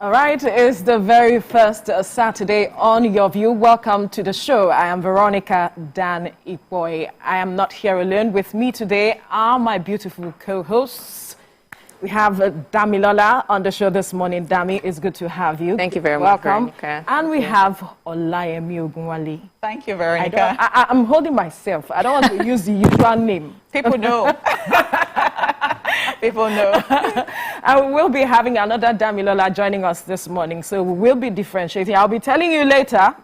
All right, it's the very first Saturday on Your View. Welcome to the show. I am Veronica Dan Ikboy. I am not here alone. With me today are my beautiful co-hosts. We have Damilola on the show this morning. Dami, it's good to have you. Thank you very much, Welcome. Veronica. And we have Olayemi Ogunwale. Thank you, Veronica. I'm holding myself. I don't want to use the usual name. People know. People know. And we'll be having another Damilola joining us this morning, so we will be differentiating. I'll be telling you later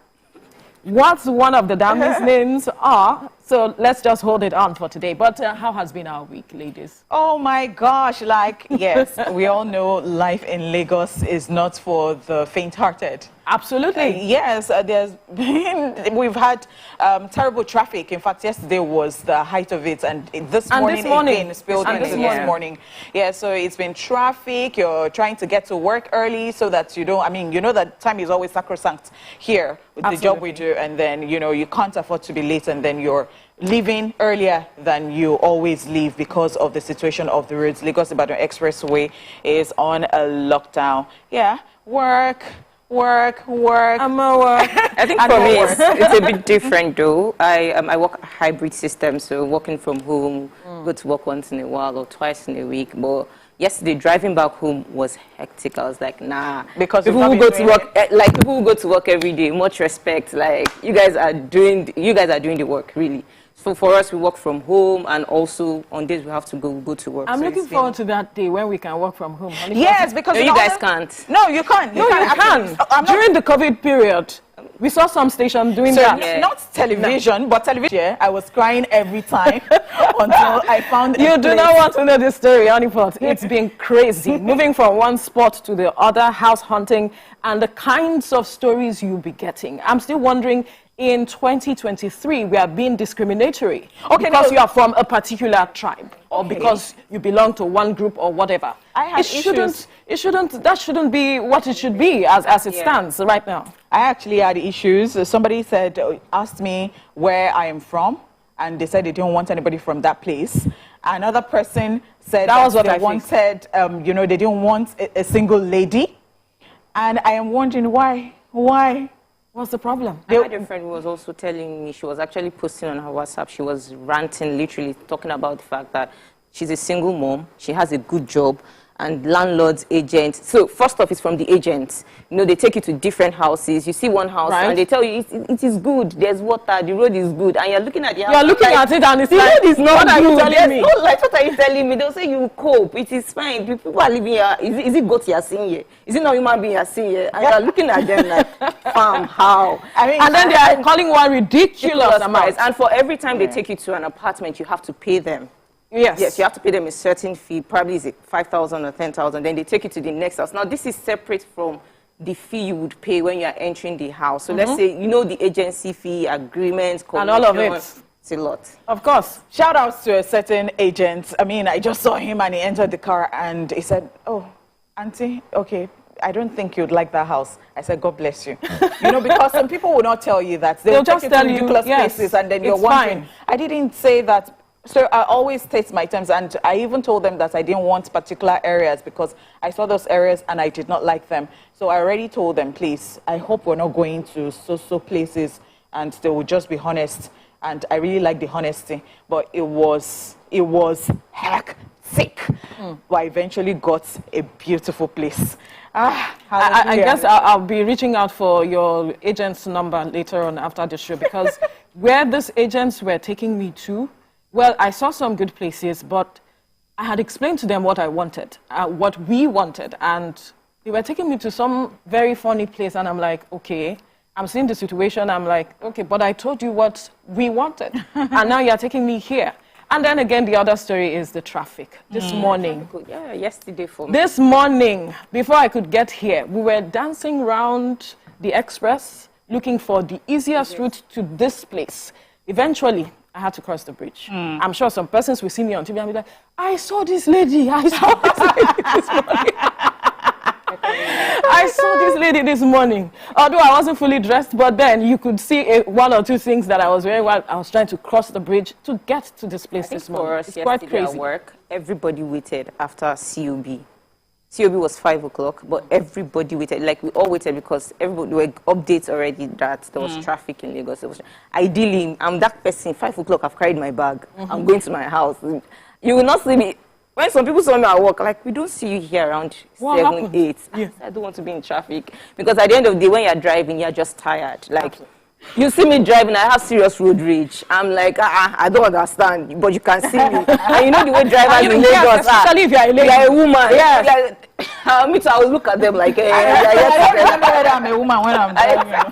what one of the Dami's names are. So let's just hold it on for today. But how has been our week, ladies? Oh my gosh, yes, we all know life in Lagos is not for the faint-hearted. Absolutely. Yes, we've had terrible traffic. In fact, yesterday was the height of it, and this morning again spilled into this morning. Yeah, so it's been traffic. You're trying to get to work early so that you don't, you know that time is always sacrosanct here with the job we do, and then, you can't afford to be late, and then you're leaving earlier than you always leave because of the situation of the roads. Lagos-Ibadan Expressway is on a lockdown. Yeah, work. I'm a work. I think for me, it's a bit different though. I work a hybrid system, so working from home, go to work once in a while or twice in a week. But yesterday, driving back home was hectic. I was like, nah. Because people who go to work, people who go to work every day, much respect. Like, you guys are doing the work, really. So for us, we work from home, and also on days we have to go to work. I'm looking forward to that day when we can work from home. Yes, because no, you guys can't. No, you can't. You can. During the COVID period, we saw some stations doing that. Yeah. Not television, but television. Yeah, I was crying every time until I found You do not want to know this story, Honeypot. It's been crazy. Moving from one spot to the other, house hunting, and the kinds of stories you'll be getting. I'm still wondering, in 2023, we are being discriminatory because you are from a particular tribe or because you belong to one group or whatever. That shouldn't be what it should be as it stands right now. I actually had issues. Somebody asked me where I am from, and they said they didn't want anybody from that place. Another person said they wanted, they didn't want a single lady. And I am wondering why? What's the problem? I had a friend who was also telling me, she was actually posting on her WhatsApp, she was ranting, literally talking about the fact that she's a single mom, she has a good job, and landlord's agent. So first off, it's from the agents. They take you to different houses. You see one house, and they tell you it is good. There's water. The road is good, and you're looking at the house. You're looking at it, and it's the road is not good. What are you telling me? They'll say you cope. It is fine. People are living here. Is it goat you're seeing here? Is it not human being you're seeing here? And you're looking at them like, fam, how? And then they are calling one ridiculous amount. And for every time they take you to an apartment, you have to pay them. Yes, you have to pay them a certain fee, probably is it 5,000 or 10,000. Then they take you to the next house. Now, this is separate from the fee you would pay when you are entering the house. So let's say, the agency fee, agreements, and all of it. It's a lot. Of course. Shout outs to a certain agent. I just saw him and he entered the car and he said, "Oh, auntie, okay, I don't think you'd like that house." I said, "God bless you." Because some people will not tell you that. They'll just tell you ridiculous places, and then you're wondering. I didn't say that. So I always state my terms, and I even told them that I didn't want particular areas because I saw those areas and I did not like them. So I already told them, please, I hope we're not going to so places, and they will just be honest. And I really like the honesty, but it was hectic. But I eventually got a beautiful place. I guess I'll be reaching out for your agent's number later on after the show, because where these agents were taking me to, well, I saw some good places, but I had explained to them what I wanted, what we wanted, and they were taking me to some very funny place, and I'm like, okay, I'm seeing the situation, I'm like, okay, but I told you what we wanted, and now you're taking me here. And then again, the other story is the traffic. This morning. Yeah, yesterday for me. This morning, before I could get here, we were dancing around the express, looking for the easiest route to this place. Eventually, I had to cross the bridge. I'm sure some persons will see me on TV and be like, I saw this lady. I saw this lady this morning. I saw this lady this morning. Although I wasn't fully dressed, but then you could see one or two things that I was wearing while I was trying to cross the bridge to get to this place this morning. For us, it's quite crazy. At work, everybody waited after COB. COB was 5 o'clock, but everybody waited. Like, we all waited because everybody were updates already that there was traffic in Lagos. Ideally, I'm that person. 5 o'clock, I've carried my bag. I'm going to my house. You will not see me. When some people saw me at work, like, we don't see you here around 7, 8. Yeah. I don't want to be in traffic. Because at the end of the day, when you're driving, you're just tired. Like, you see me driving, I have serious road rage. I'm like, I don't understand, but you can see me. And you know the way drivers in Lagos are. Especially if you're a woman. Yeah. Me too, I will look at them like, I don't remember whether I'm a woman when I'm driving.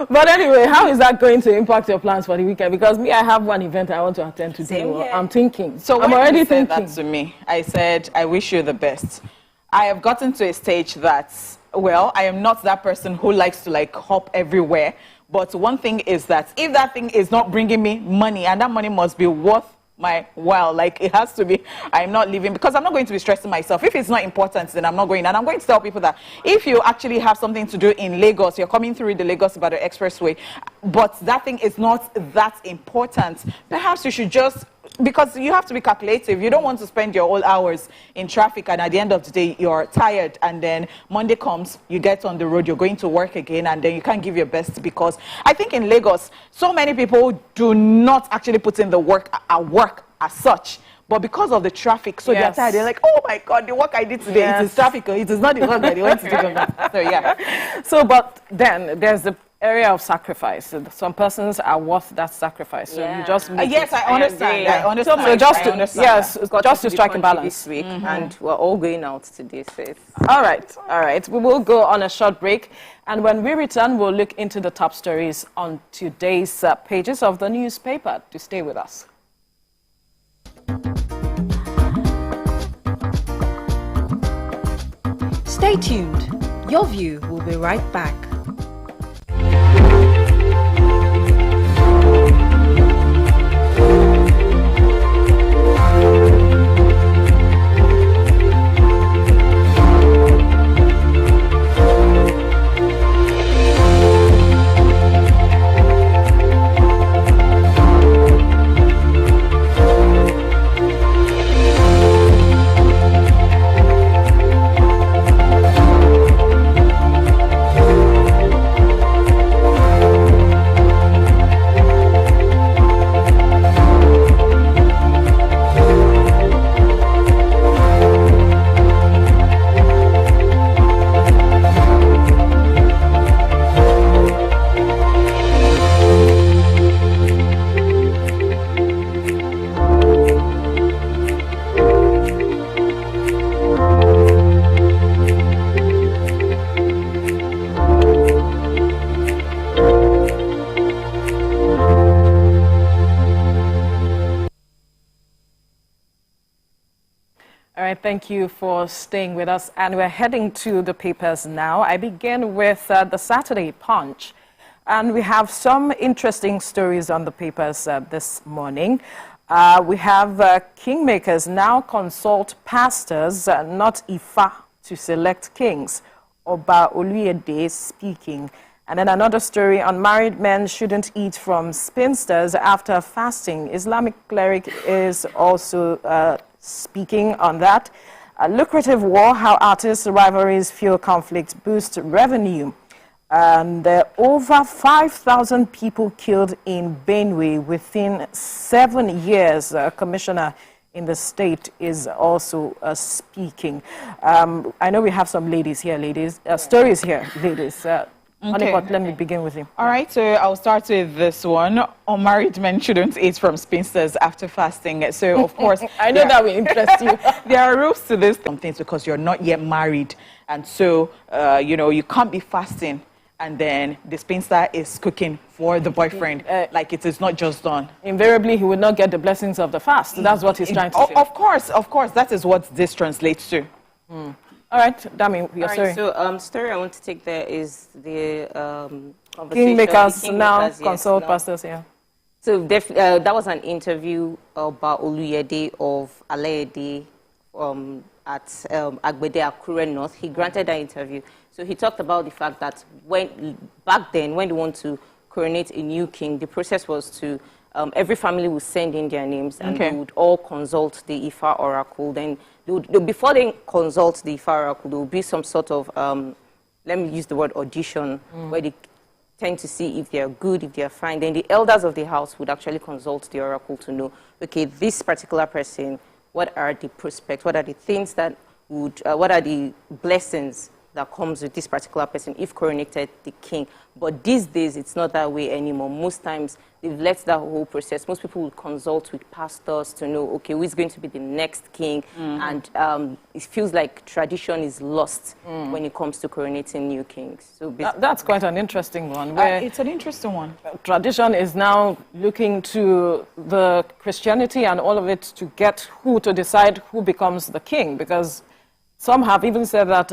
But anyway, how is that going to impact your plans for the weekend? Because me, I have one event I want to attend today. I'm thinking. So I'm already thinking. That to me, I said, I wish you the best. I have gotten to a stage that, well, I am not that person who likes to like hop everywhere. But one thing is that if that thing is not bringing me money, and that money must be worth my while, like it has to be, I'm not leaving, because I'm not going to be stressing myself. If it's not important, then I'm not going. And I'm going to tell people that if you actually have something to do in Lagos, you're coming through the Lagos-Ibadan Expressway, but that thing is not that important, perhaps you should just, because you have to be calculative. You don't want to spend your whole hours in traffic, and at the end of the day, you're tired, and then Monday comes, you get on the road, you're going to work again, and then you can't give your best. Because I think in Lagos, so many people do not actually put in the work at work as such. But because of the traffic, so they're tired. They're like, oh my God, the work I did today, it is traffic. It is not the work that they went to do. So, yeah. So, but then there's the area of sacrifice. Some persons are worth that sacrifice. So you just make yes, I understand. I understand. So just to strike a balance this week, and we're all going out today. So all right. We will go on a short break, and when we return, we'll look into the top stories on today's pages of the newspaper. To stay with us. Stay tuned. Your View will be right back. Thank you for staying with us, and we're heading to the papers now. I begin with the Saturday Punch, and we have some interesting stories on the papers this morning. We have kingmakers now consult pastors, not Ifa, to select kings. Oba Oluyede speaking. And then another story on married men shouldn't eat from spinsters after fasting. Islamic cleric is also speaking on that. A lucrative war, how artists' rivalries fuel conflict, boost revenue. And over 5,000 people killed in Benue within 7 years. A commissioner in the state is also speaking. I know we have some ladies here, stories here, ladies. Okay. Let me begin with you. All right, so I'll start with this one. Unmarried men shouldn't eat from spinsters after fasting. So, of course, I know that will interest you. There are rules to this. Some things because you're not yet married. And so, you can't be fasting and then the spinster is cooking for the boyfriend. Like it is not just done. Invariably, he would not get the blessings of the fast. That's what he's trying to say. Of course. That is what this translates to. All right, Dami, your story. So, story I want to take there is the kingmakers now consult pastors. Yeah. So that was an interview about Oluyede of Alayede at Agbede Akure North. He granted that interview. So he talked about the fact that back then, when they want to coronate a new king, the process was to every family will send in their names, and they would all consult the Ifa oracle. Then before they consult the Ifa oracle, there will be some sort of, let me use the word audition, where they tend to see if they're good, if they're fine. Then the elders of the house would actually consult the oracle to know, okay, this particular person, what are the prospects, what are the things that would, what are the blessings that comes with this particular person if coronated the king. But these days, it's not that way anymore. Most times, they've let that whole process. Most people will consult with pastors to know, okay, who is going to be the next king. And it feels like tradition is lost when it comes to coronating new kings. So that's quite an interesting one. Where it's an interesting one. Tradition is now looking to the Christianity and all of it to get who to decide who becomes the king, because some have even said that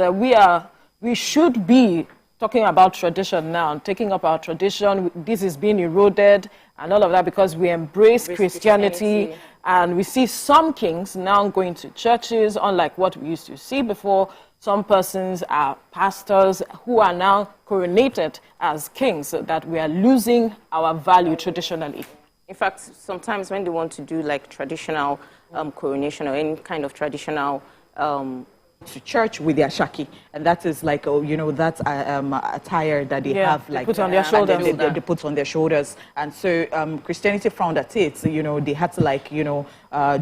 we should be talking about tradition now, taking up our tradition. This is being eroded and all of that because we embrace Christianity. And we see some kings now going to churches, unlike what we used to see before. Some persons are pastors who are now coronated as kings, so that we are losing our value traditionally. In fact, sometimes when they want to do like traditional coronation or any kind of traditional to church with their shaki, and that is like, that's attire that they have, like put on their shoulders. They put on their shoulders. And so Christianity frowned at it. They had to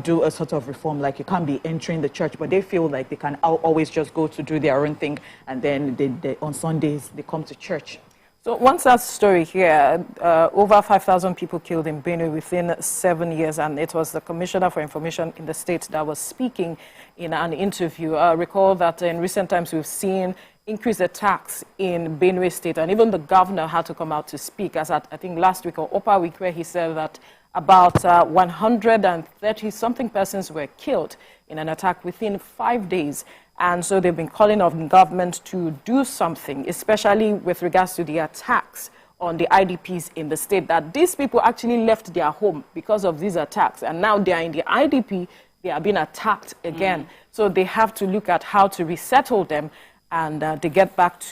do a sort of reform, like you can't be entering the church, but they feel like they can always just go to do their own thing, and then they on Sundays they come to church. So one sad story here, over 5,000 people killed in Benue within 7 years, and it was the Commissioner for Information in the state that was speaking in an interview. Recall that in recent times we've seen increased attacks in Benue State, and even the governor had to come out to speak, as at, I think, last week or upper week, where he said that about 130-something persons were killed in an attack within 5 days. And so they've been calling on the government to do something, especially with regards to the attacks on the IDPs in the state, that these people actually left their home because of these attacks. And now they are in the IDP, they are being attacked again. So they have to look at how to resettle them and to get back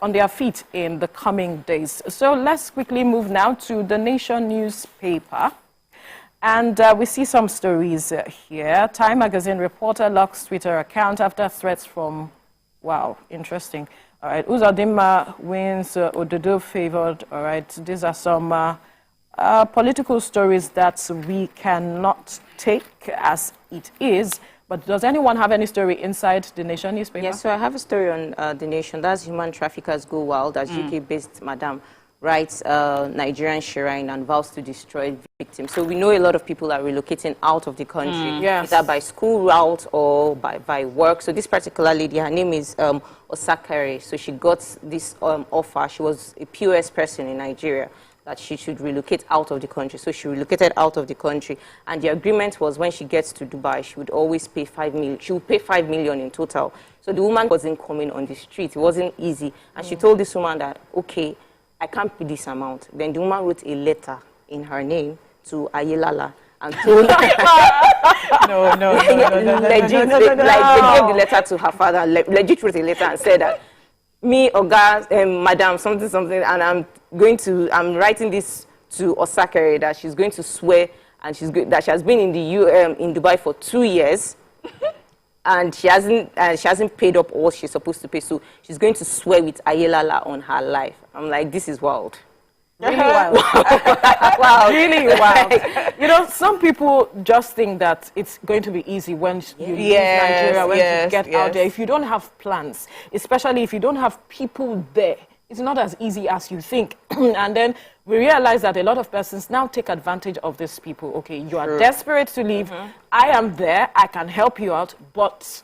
on their feet in the coming days. So let's quickly move now to the Nation newspaper. And we see some stories here. Time magazine reporter locks Twitter account after threats from, wow, interesting. All right, Uzodinma wins, Ododo favored. All right, these are some political stories that we cannot take as it is. But does anyone have any story inside the Nation newspaper? Yes, so I have a story on the Nation. That's human traffickers go wild as UK-based Madam writes Nigerian shrine and vows to destroy victims. So we know a lot of people are relocating out of the country, either by school route or by work. So this particular lady, her name is Osakare. So she got this offer. She was a POS person in Nigeria, that she should relocate out of the country. So she relocated out of the country. And the agreement was when she gets to Dubai, she would always pay 5 million. She would pay 5 million in total. So the woman wasn't coming on the street. It wasn't easy. And she told this woman that, okay, I can't pay this amount. Then the woman wrote a letter in her name to Ayelala and told legit, they gave the letter to her father, legit wrote a letter and said that me, Oga, Madam, something, and I'm writing this to Osakere that she's going to swear, and that she has been in in Dubai for 2 years. And she hasn't paid up all she's supposed to pay, so she's going to swear with Ayelala on her life. I'm like, this is wild. Really wild. Wow, really wild. Some people just think that it's going to be easy when you leave Nigeria, when you get out there. If you don't have plans, especially if you don't have people there, it's not as easy as you think. And then we realize that a lot of persons now take advantage of these people. Okay, you are desperate to leave. I am there. I can help you out, but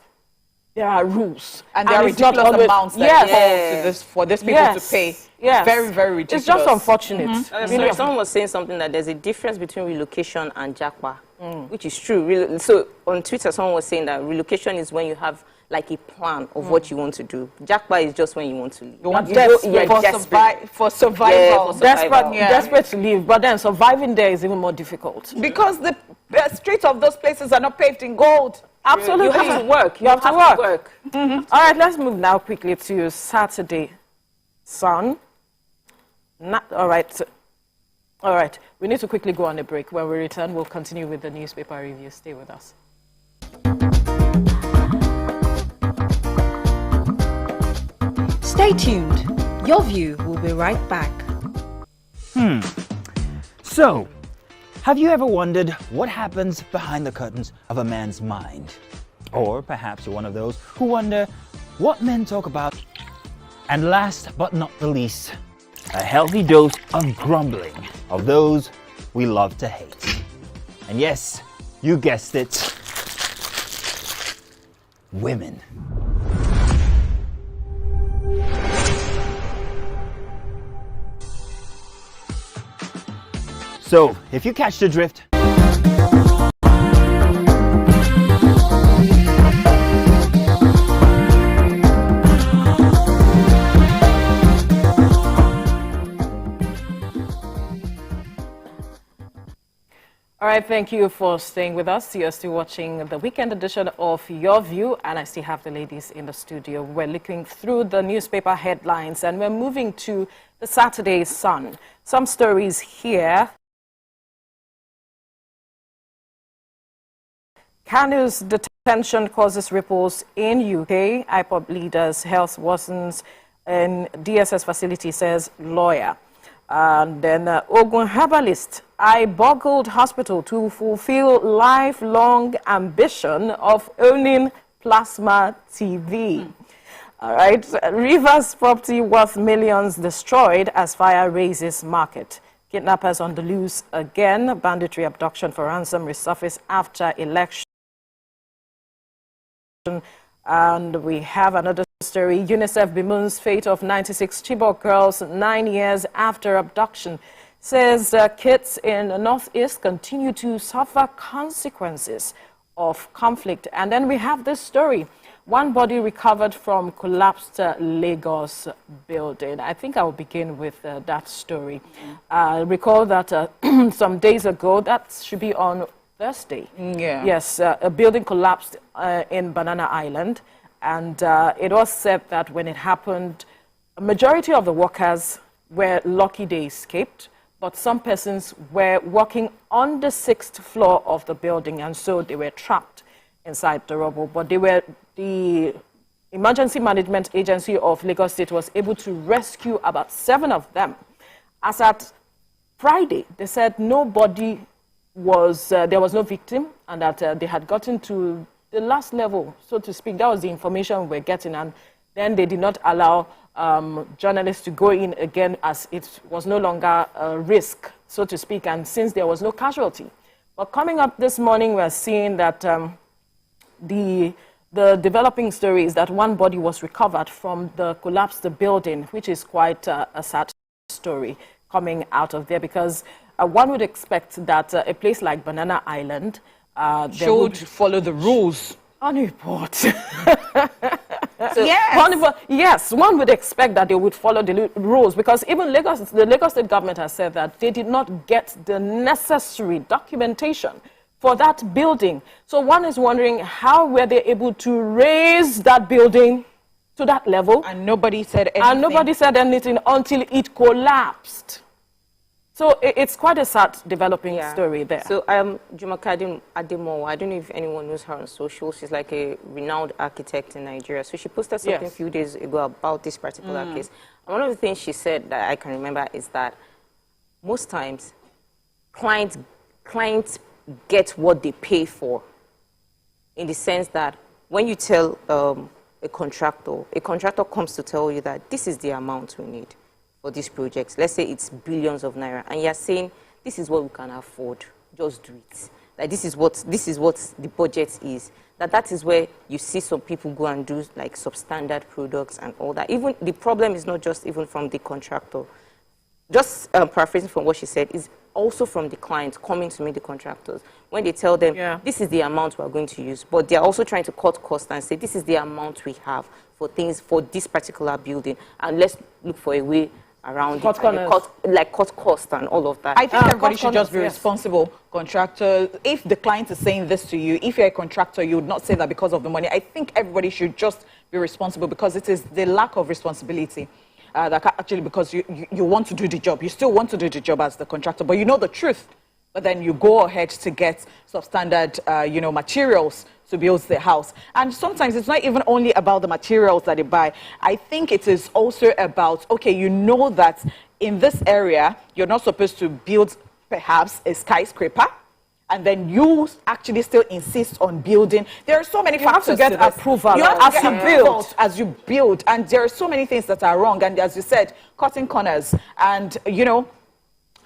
there are rules. And there are ridiculous amounts that for these people to pay. Yes. Very, very ridiculous. It's just unfortunate. Sorry, someone was saying something that there's a difference between relocation and japa, which is true. So on Twitter, someone was saying that relocation is when you have like a plan of what you want to do. Japa is just when you want to leave. For survival. Desperate to leave, but then surviving there is even more difficult. Because the streets of those places are not paved in gold. Absolutely. You have to work. You have to work. All right, let's move now quickly to Saturday Sun. All right. All right, we need to quickly go on a break. When we return, we'll continue with the newspaper review. Stay with us. Stay tuned. Your View will be right back. So, have you ever wondered what happens behind the curtains of a man's mind? Or perhaps you're one of those who wonder what men talk about. And last but not the least, a healthy dose of grumbling of those we love to hate. And yes, you guessed it, women. So, if you catch the drift, All right, thank you for staying with us. You're still watching the weekend edition of Your View, and I still have the ladies in the studio. We're looking through the newspaper headlines, and we're moving to the Saturday Sun. Some stories here. Kanu's detention causes ripples in UK. IPOB leaders' health worsens in DSS facility, says lawyer. And then Ogun herbalist, I boggled hospital to fulfill lifelong ambition of owning plasma TV. All right, Rivers property worth millions destroyed as fire raises market. Kidnappers on the loose again. Banditry abduction for ransom resurface after election. And we have another story. UNICEF bemoans fate of 96 Chibok girls 9 years after abduction. Says kids in the Northeast continue to suffer consequences of conflict. And then we have this story. One body recovered from collapsed Lagos building. I think I will begin with that story. Recall that some days ago, that should be on Thursday. Yeah. Yes, a building collapsed in Banana Island. And it was said that when it happened, a majority of the workers were lucky they escaped, but some persons were working on the 6th floor of the building, and so they were trapped inside the rubble. But the Emergency Management Agency of Lagos State was able to rescue about 7 of them. As at Friday, they said nobody was, there was no victim, and that they had gotten to the last level, so to speak. That was the information we're getting, and then they did not allow journalists to go in again, as it was no longer a risk, so to speak, and since there was no casualty. But coming up this morning, we're seeing that the developing story is that one body was recovered from the collapsed building, which is quite a sad story coming out of there, because one would expect that a place like Banana Island should follow the rules. Honeypot. So, yes. Yes, one would expect that they would follow the rules, because even the Lagos State government has said that they did not get the necessary documentation for that building. So one is wondering, how were they able to raise that building to that level? And nobody said anything. And nobody said anything until it collapsed. So it's quite a sad developing story there. So Jumoke Ademowo, I don't know if anyone knows her on social. She's like a renowned architect in Nigeria. So she posted something a few days ago about this particular case. And one of the things she said that I can remember is that most times clients get what they pay for, in the sense that when you tell a contractor comes to tell you that this is the amount we need for these projects. Let's say it's billions of naira, and you're saying this is what we can afford, just do it. Like this is what the budget is. That is where you see some people go and do like substandard products and all that. Even the problem is not just even from the contractor. Just paraphrasing from what she said, is also from the clients coming to meet the contractors when they tell them this is the amount we're going to use, but they're also trying to cut costs and say this is the amount we have for things for this particular building, and let's look for a way around cut cost and all of that. I think everybody should just be responsible. Contractor, if the client is saying this to you, if you're a contractor, you would not say that because of the money. I think everybody should just be responsible, because it is the lack of responsibility. actually, because you want to do the job. You still want to do the job as the contractor, but you know the truth. But then you go ahead to get substandard, materials to build the house. And sometimes it's not even only about the materials that they buy. I think it is also about, okay, you know that in this area, you're not supposed to build perhaps a skyscraper, and then you actually still insist on building. There are so many factors. You have to get approval as you build, and there are so many things that are wrong. And as you said, cutting corners. And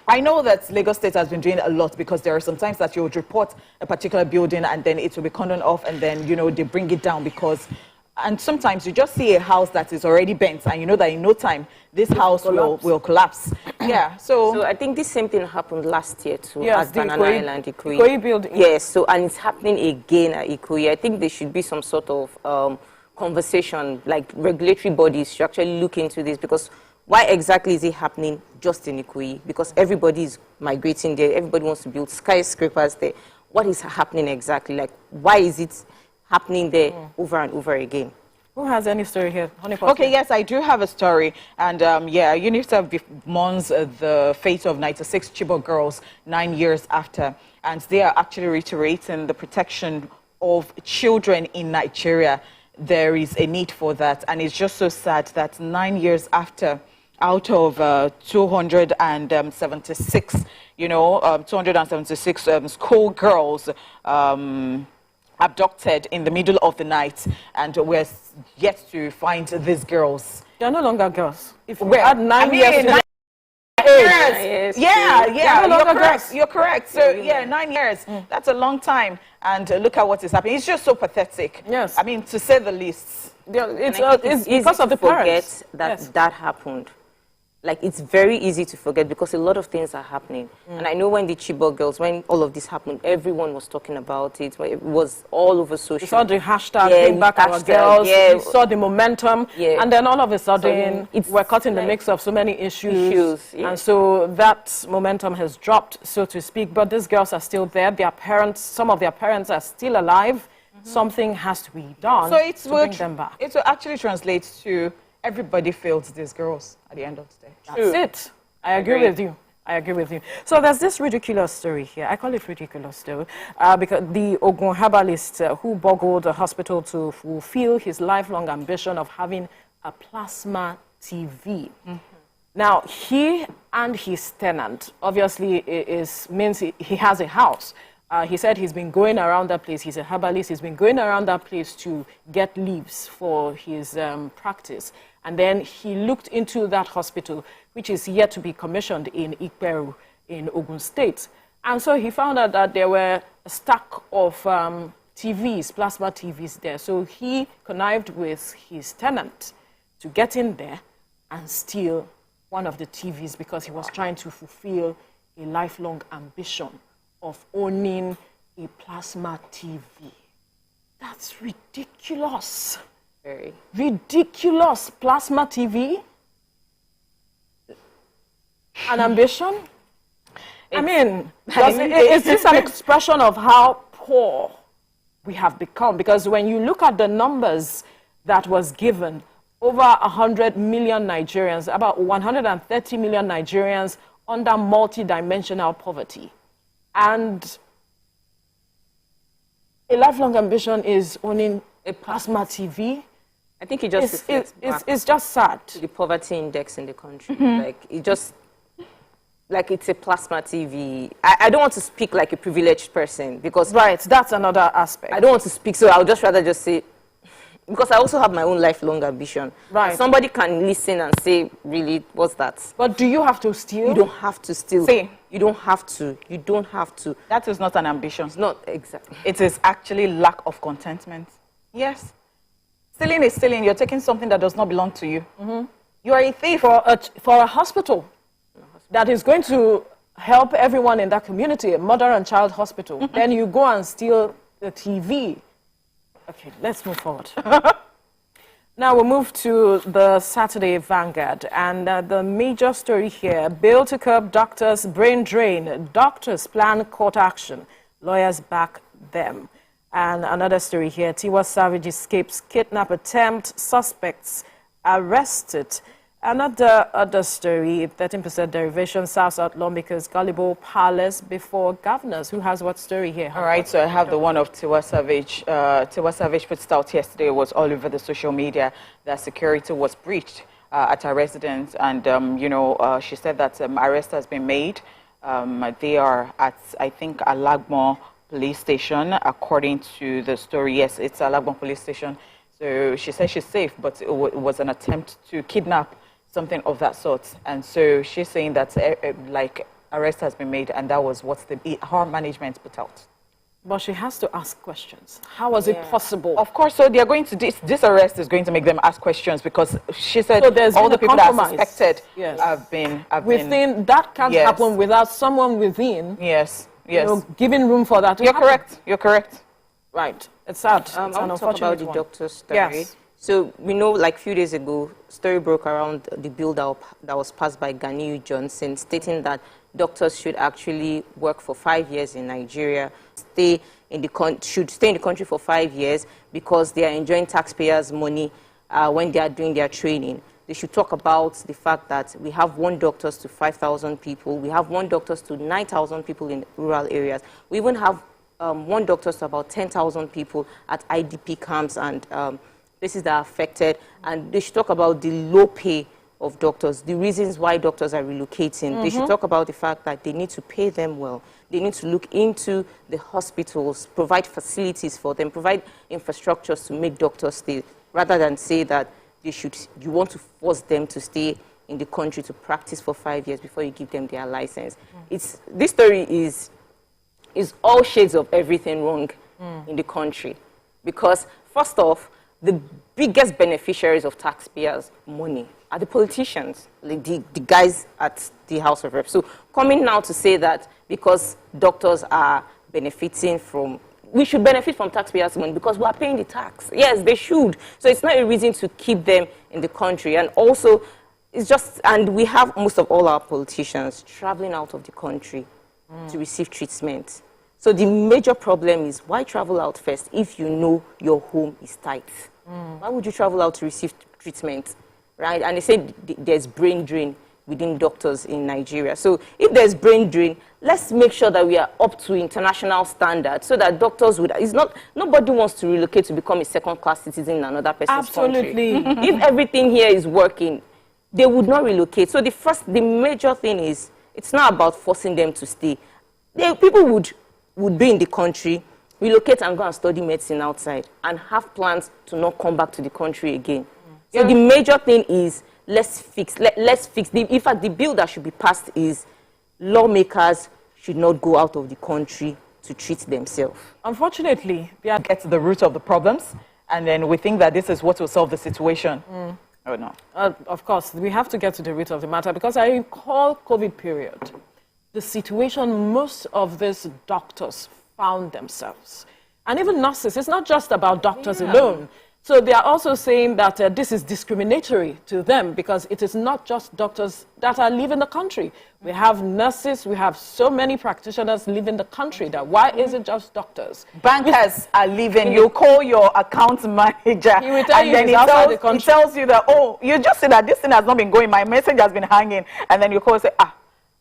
I know that Lagos State has been doing a lot, because there are some times that you would report a particular building and then it will be cordoned off, and then they bring it down because. And sometimes you just see a house that is already bent, and you know that in no time this house will collapse. Yeah, so I think this same thing happened last year too at Banana Island, Ikoyi building. Yes, so and it's happening again at Ikoyi. I think there should be some sort of conversation, like regulatory bodies should actually look into this, because why exactly is it happening just in Ikoyi? Because everybody is migrating there. Everybody wants to build skyscrapers there. What is happening exactly? Like, why is it happening there over and over again? Who has any story here? Okay, yes, I do have a story. And UNICEF mourns the fate of 96 Chibok girls 9 years after. And they are actually reiterating the protection of children in Nigeria. There is a need for that. And it's just so sad that 9 years after, out of 276, 276 school girls abducted in the middle of the night, and we're yet to find these girls. They're no longer girls. If we had 9 years, 9 years. Yeah, you're correct. So 9 years. That's a long time. And look at what is happening. It's just so pathetic. Yes. I mean, to say the least. It's because of the parents that happened. Like, it's very easy to forget because a lot of things are happening. And I know when the Chibok girls, when all of this happened, everyone was talking about it. It was all over social. We saw the hashtag, bring back our girls. We saw the momentum. And then all of a sudden, we're caught in the mix of so many issues. And so that momentum has dropped, so to speak. But these girls are still there. Their parents, some of their parents are still alive. Something has to be done to bring them back. It will actually translate to everybody fails these girls at the end of the day. That's it. I agree with you. I agree with you. So there's this ridiculous story here. I call it ridiculous though, because the Ogun herbalist who boggled a hospital to fulfill his lifelong ambition of having a plasma TV. Now, he and his tenant, obviously, means he has a house. He said he's been going around that place. He's a herbalist. He's been going around that place to get leaves for his practice. And then he looked into that hospital, which is yet to be commissioned in Ikperu in Ogun State. And so he found out that there were a stack of TVs, plasma TVs there. So he connived with his tenant to get in there and steal one of the TVs because he was trying to fulfill a lifelong ambition of owning a plasma TV. That's ridiculous. Very. Ridiculous. Plasma TV? An ambition? It's just an expression of how poor we have become. Because when you look at the numbers that was given, over 100 million Nigerians, about 130 million Nigerians under multi-dimensional poverty. And a lifelong ambition is owning a plasma TV. I think it just it's just sad. To the poverty index in the country. Like it's a plasma TV. I don't want to speak like a privileged person because that's another aspect. I don't want to speak, so I'll just rather just say, because I also have my own lifelong ambition. Right. Somebody can listen and say, really, what's that? But do you have to steal? You don't have to steal. See, you don't have to. You don't have to. That is not an ambition. It's not exactly. It is actually lack of contentment. Yes. Stealing is stealing. You're taking something that does not belong to you. You are a thief. For a hospital that is going to help everyone in that community, a mother and child hospital, then you go and steal the TV. Okay, let's move forward. Now we'll move to the Saturday Vanguard. And the major story here, bill to curb doctors' brain drain. Doctors plan court action. Lawyers back them. And another story here, Tiwa Savage escapes kidnap attempt. Suspects arrested. Another other story, 13% derivation serves out lawmakers gullible palace before governors. Who has what story here? All right, so I have the one of Tiwa Savage. Tiwa Savage put it out yesterday, was all over the social media, that security was breached at her residence. And, she said that arrest has been made. They are at, I think, Alagbon police station, according to the story. Yes, it's Alagbon police station. So she says she's safe, but it was an attempt to kidnap, something of that sort. And so she's saying that arrest has been made, and that was what her management put out. But she has to ask questions. How was it possible? Of course, so they are going to, this arrest is going to make them ask questions, because she said so all the people that are suspected have been within. That can't happen without someone within. Yes. Giving room for that to happen. Correct. You're correct. Right. It's sad. It's I an want to talk about the doctor's story. Yes. So we know, like a few days ago, story broke around the bill that was passed by Ganiyu Johnson, stating that doctors should actually work for 5 years in Nigeria, should stay in the country for 5 years because they are enjoying taxpayers' money when they are doing their training. They should talk about the fact that we have 1 doctor to 5,000 people. We have 1 doctor to 9,000 people in rural areas. We even have 1 doctor to about 10,000 people at IDP camps and places that are affected. And they should talk about the low pay of doctors, the reasons why doctors are relocating. They should talk about the fact that they need to pay them well. They need to look into the hospitals, provide facilities for them, provide infrastructures to make doctors stay, rather than say that you want to force them to stay in the country to practice for 5 years before you give them their license. This story is all shades of everything wrong in the country. Because, first off, the biggest beneficiaries of taxpayers' money are the politicians, like the guys at the House of Reps. So coming now to say that because doctors are benefiting from, we should benefit from taxpayers' money because we are paying the tax. Yes, they should. So it's not a reason to keep them in the country. And also, it's just, and we have most of all our politicians traveling out of the country to receive treatment. So the major problem is, why travel out first if you know your home is tight? Why would you travel out to receive treatment, right? And they say there's brain drain within doctors in Nigeria. So if there's brain drain, let's make sure that we are up to international standards so that doctors would, nobody wants to relocate to become a second-class citizen in another person's country. If everything here is working, they would not relocate. So the major thing is, it's not about forcing them to stay. People would be in the country, relocate and go and study medicine outside, and have plans to not come back to the country again. So the major thing is, let's fix. In fact, the bill that should be passed is lawmakers should not go out of the country to treat themselves. Unfortunately, we are get to the root of the problems, and then we think that this is what will solve the situation. Oh, no. Of course, we have to get to the root of the matter, because I recall COVID period, the situation most of these doctors found themselves. And even nurses, it's not just about doctors alone. So they are also saying that this is discriminatory to them, because it is not just doctors that are leaving the country. We have nurses, we have so many practitioners leaving the country. That why is it just doctors? Bankers are leaving. You call your account manager, he will tell and you then he tells you that, oh, you just said that this thing has not been going, my message has been hanging. And then you call and say,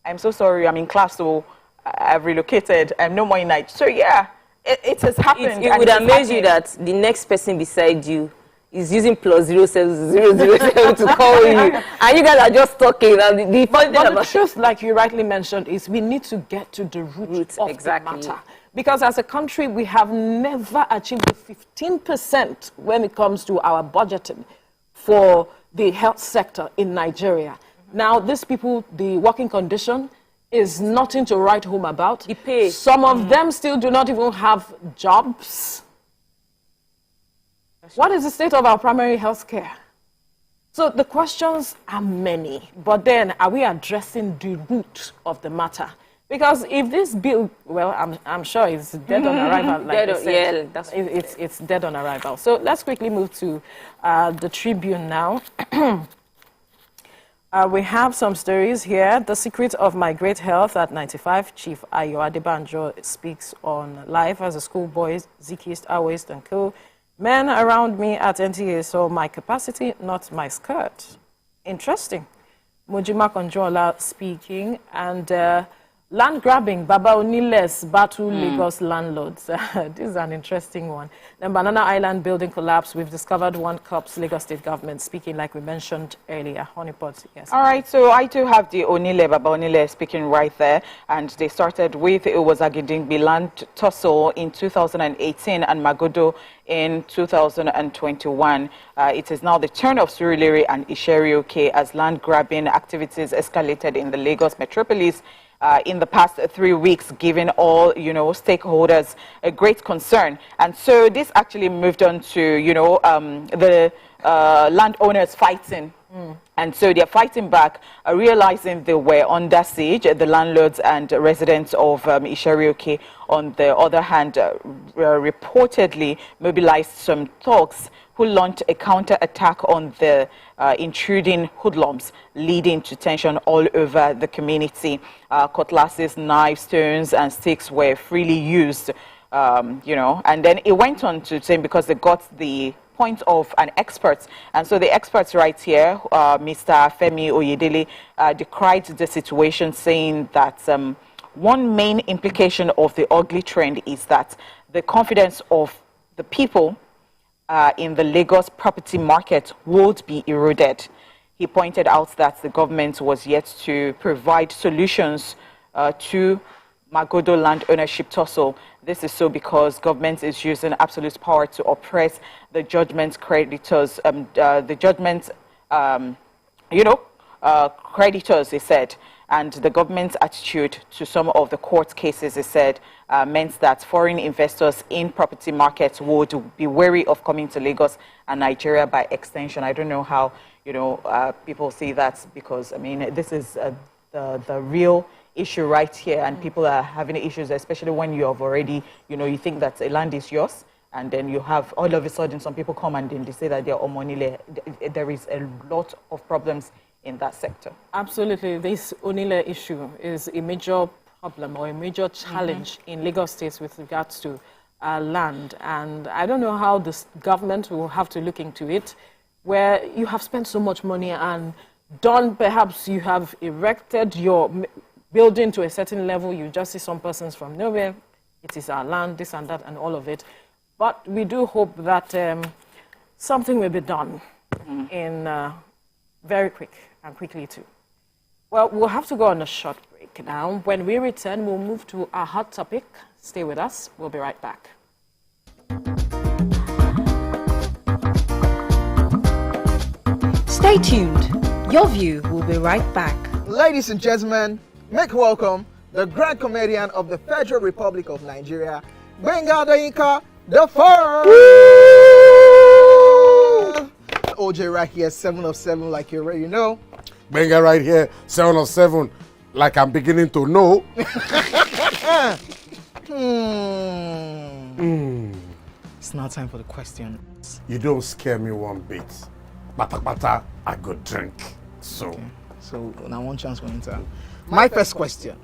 I'm so sorry, I'm in class, so I've relocated, I'm no more in Nigeria. So yeah, it has happened. It would amaze you that the next person beside you is using +07007 to call you, and you guys are just talking. But the truth, like you rightly mentioned, is we need to get to the root of the matter. Because as a country, we have never achieved the 15% when it comes to our budgeting for the health sector in Nigeria. Now, these people, the working condition is nothing to write home about. The pay. Some of them still do not even have jobs. What is the state of our primary health care? So the questions are many, but then are we addressing the root of the matter? Because if this bill, well, I'm sure it's dead on arrival, like they said. Yeah, it's dead on arrival. So let's quickly move to the Tribune now. We have some stories here. The secret of my great health at 95. Chief Ayo Adebanjo speaks on life as a schoolboy, Zikist, Awist, and co. Men around me at NTA saw my capacity, not my skirt. Interesting. Mojima Konjola speaking, and land grabbing, Baba Oniles battle Lagos landlords. This is an interesting one. Then Banana Island building collapse. We've discovered one corpse. Lagos state government speaking, like we mentioned earlier. Honeypot, yes. All right, so I do have the Onile, Baba Onile speaking right there. And they started with, it was Agidingbi land tussle in 2018 and Magodo in 2021. It is now the turn of Surulere and Isherioke as land grabbing activities escalated in the Lagos metropolis in the past 3 weeks, giving all, stakeholders a great concern. And so this actually moved on to, the landowners fighting. And so they're fighting back, realizing they were under siege. The landlords and residents of Isherioke, on the other hand, reportedly mobilized some thugs who launched a counter-attack on the intruding hoodlums, leading to tension all over the community. Cutlasses, knives, stones, and sticks were freely used, and then it went on to say, because they got the point of an expert. And so the experts right here, Mr. Femi Oyedele, decried the situation, saying that one main implication of the ugly trend is that the confidence of the people in the Lagos property market would be eroded. He pointed out that the government was yet to provide solutions to Magodo land ownership tussle. This is so because government is using absolute power to oppress the judgment creditors. Creditors, they said. And the government's attitude to some of the court cases, they said, meant that foreign investors in property markets would be wary of coming to Lagos and Nigeria by extension. I don't know how, people see that, because, I mean, this is the real issue right here, and people are having issues, especially when you have already, you think that a land is yours, and then you have all of a sudden some people come and then they say that they're Omonile. There is a lot of problems in that sector. Absolutely. This Onile issue is a major problem or a major challenge in Lagos State with regards to land. And I don't know how the government will have to look into it, where you have spent so much money and done, perhaps you have erected your building to a certain level, you just see some persons from nowhere, it is our land, this and that, and all of it. But we do hope that something will be done in very quickly too. Well, we'll have to go on a short break now. When we return, we'll move to our hot topic. Stay with us. We'll be right back. Stay tuned. Your View will be right back. Ladies and gentlemen, make welcome the grand comedian of the Federal Republic of Nigeria, Gbenga Adeyinka the First. OJ right here, 7 of 7, like you already know. Gbenga right here, 7 of 7, like I'm beginning to know. It's now time for the questions. You don't scare me one bit. Bata, I go drink. So. Okay. So now one chance for enter. My first question.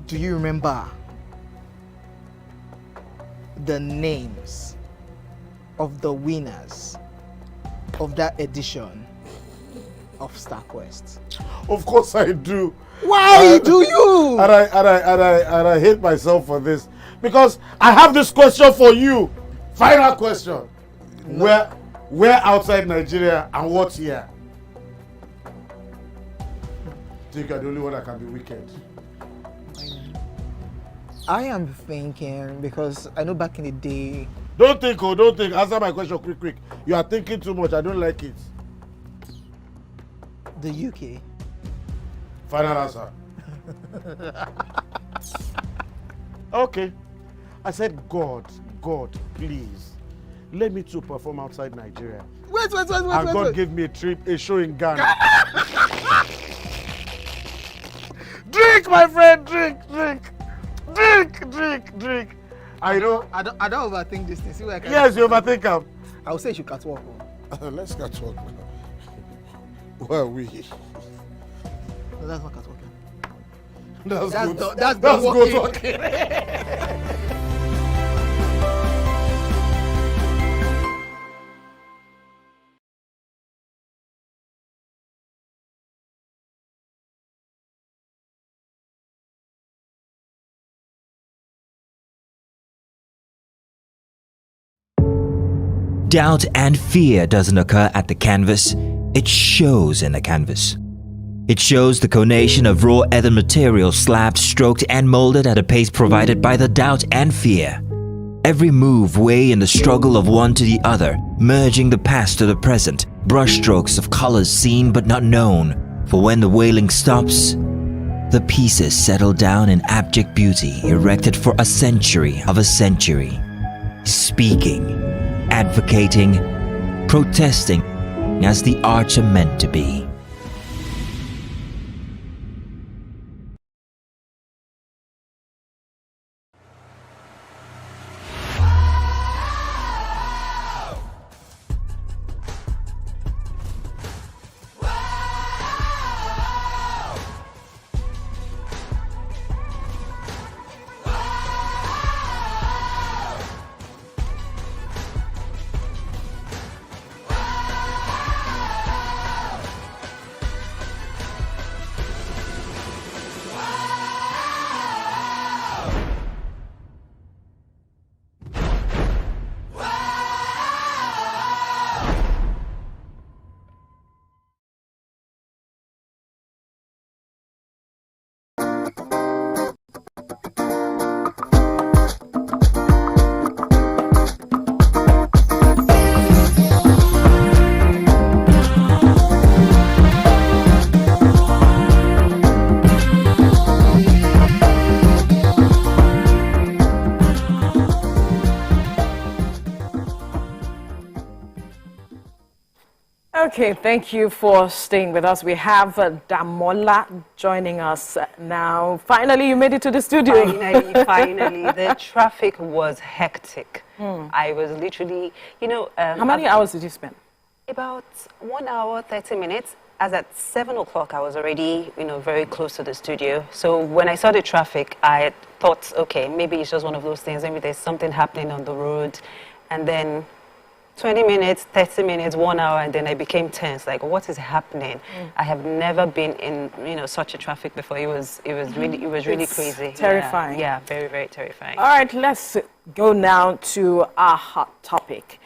Do you remember the names of the winners of that edition of StarQuest? Of course I do. Why do you? And I hate myself for this, because I have this question for you. Final question. No. Where outside Nigeria and what year? Think you're the only one that can be wicked. I am thinking, because I know back in the day. Don't think. Answer my question quick. You are thinking too much. I don't like it. The UK. Final answer. Okay. I said, God, please, let me to perform outside Nigeria. Wait. And God gave me a show in Ghana. Drink, my friend, drink. I don't overthink this thing. See where I can. Yes, you overthink them. I would say you should catwalk. Let's catwalk now. Where are we? No, that's not catwalking. That's good walking. doubt and fear doesn't occur at the canvas, it shows in the canvas. It shows the conation of raw ether material slabbed, stroked, and molded at a pace provided by the doubt and fear. Every move way in the struggle of one to the other, merging the past to the present, brushstrokes of colors seen but not known. For when the wailing stops, the pieces settle down in abject beauty erected for a century of a century. Speaking, advocating, protesting as the arts are meant to be. Okay, thank you for staying with us. We have Damola joining us now. Finally, you made it to the studio. Finally. The traffic was hectic. I was literally, How many hours did you spend? About 1 hour, 30 minutes. As at 7 o'clock, I was already, very close to the studio. So when I saw the traffic, I thought, okay, maybe it's just one of those things. Maybe there's something happening on the road. And then 20 minutes, 30 minutes, 1 hour, and then I became tense. Like, what is happening? I have never been in, such a traffic before. It was really crazy. Terrifying. Yeah, very, very terrifying. All right, let's go now to our hot topic.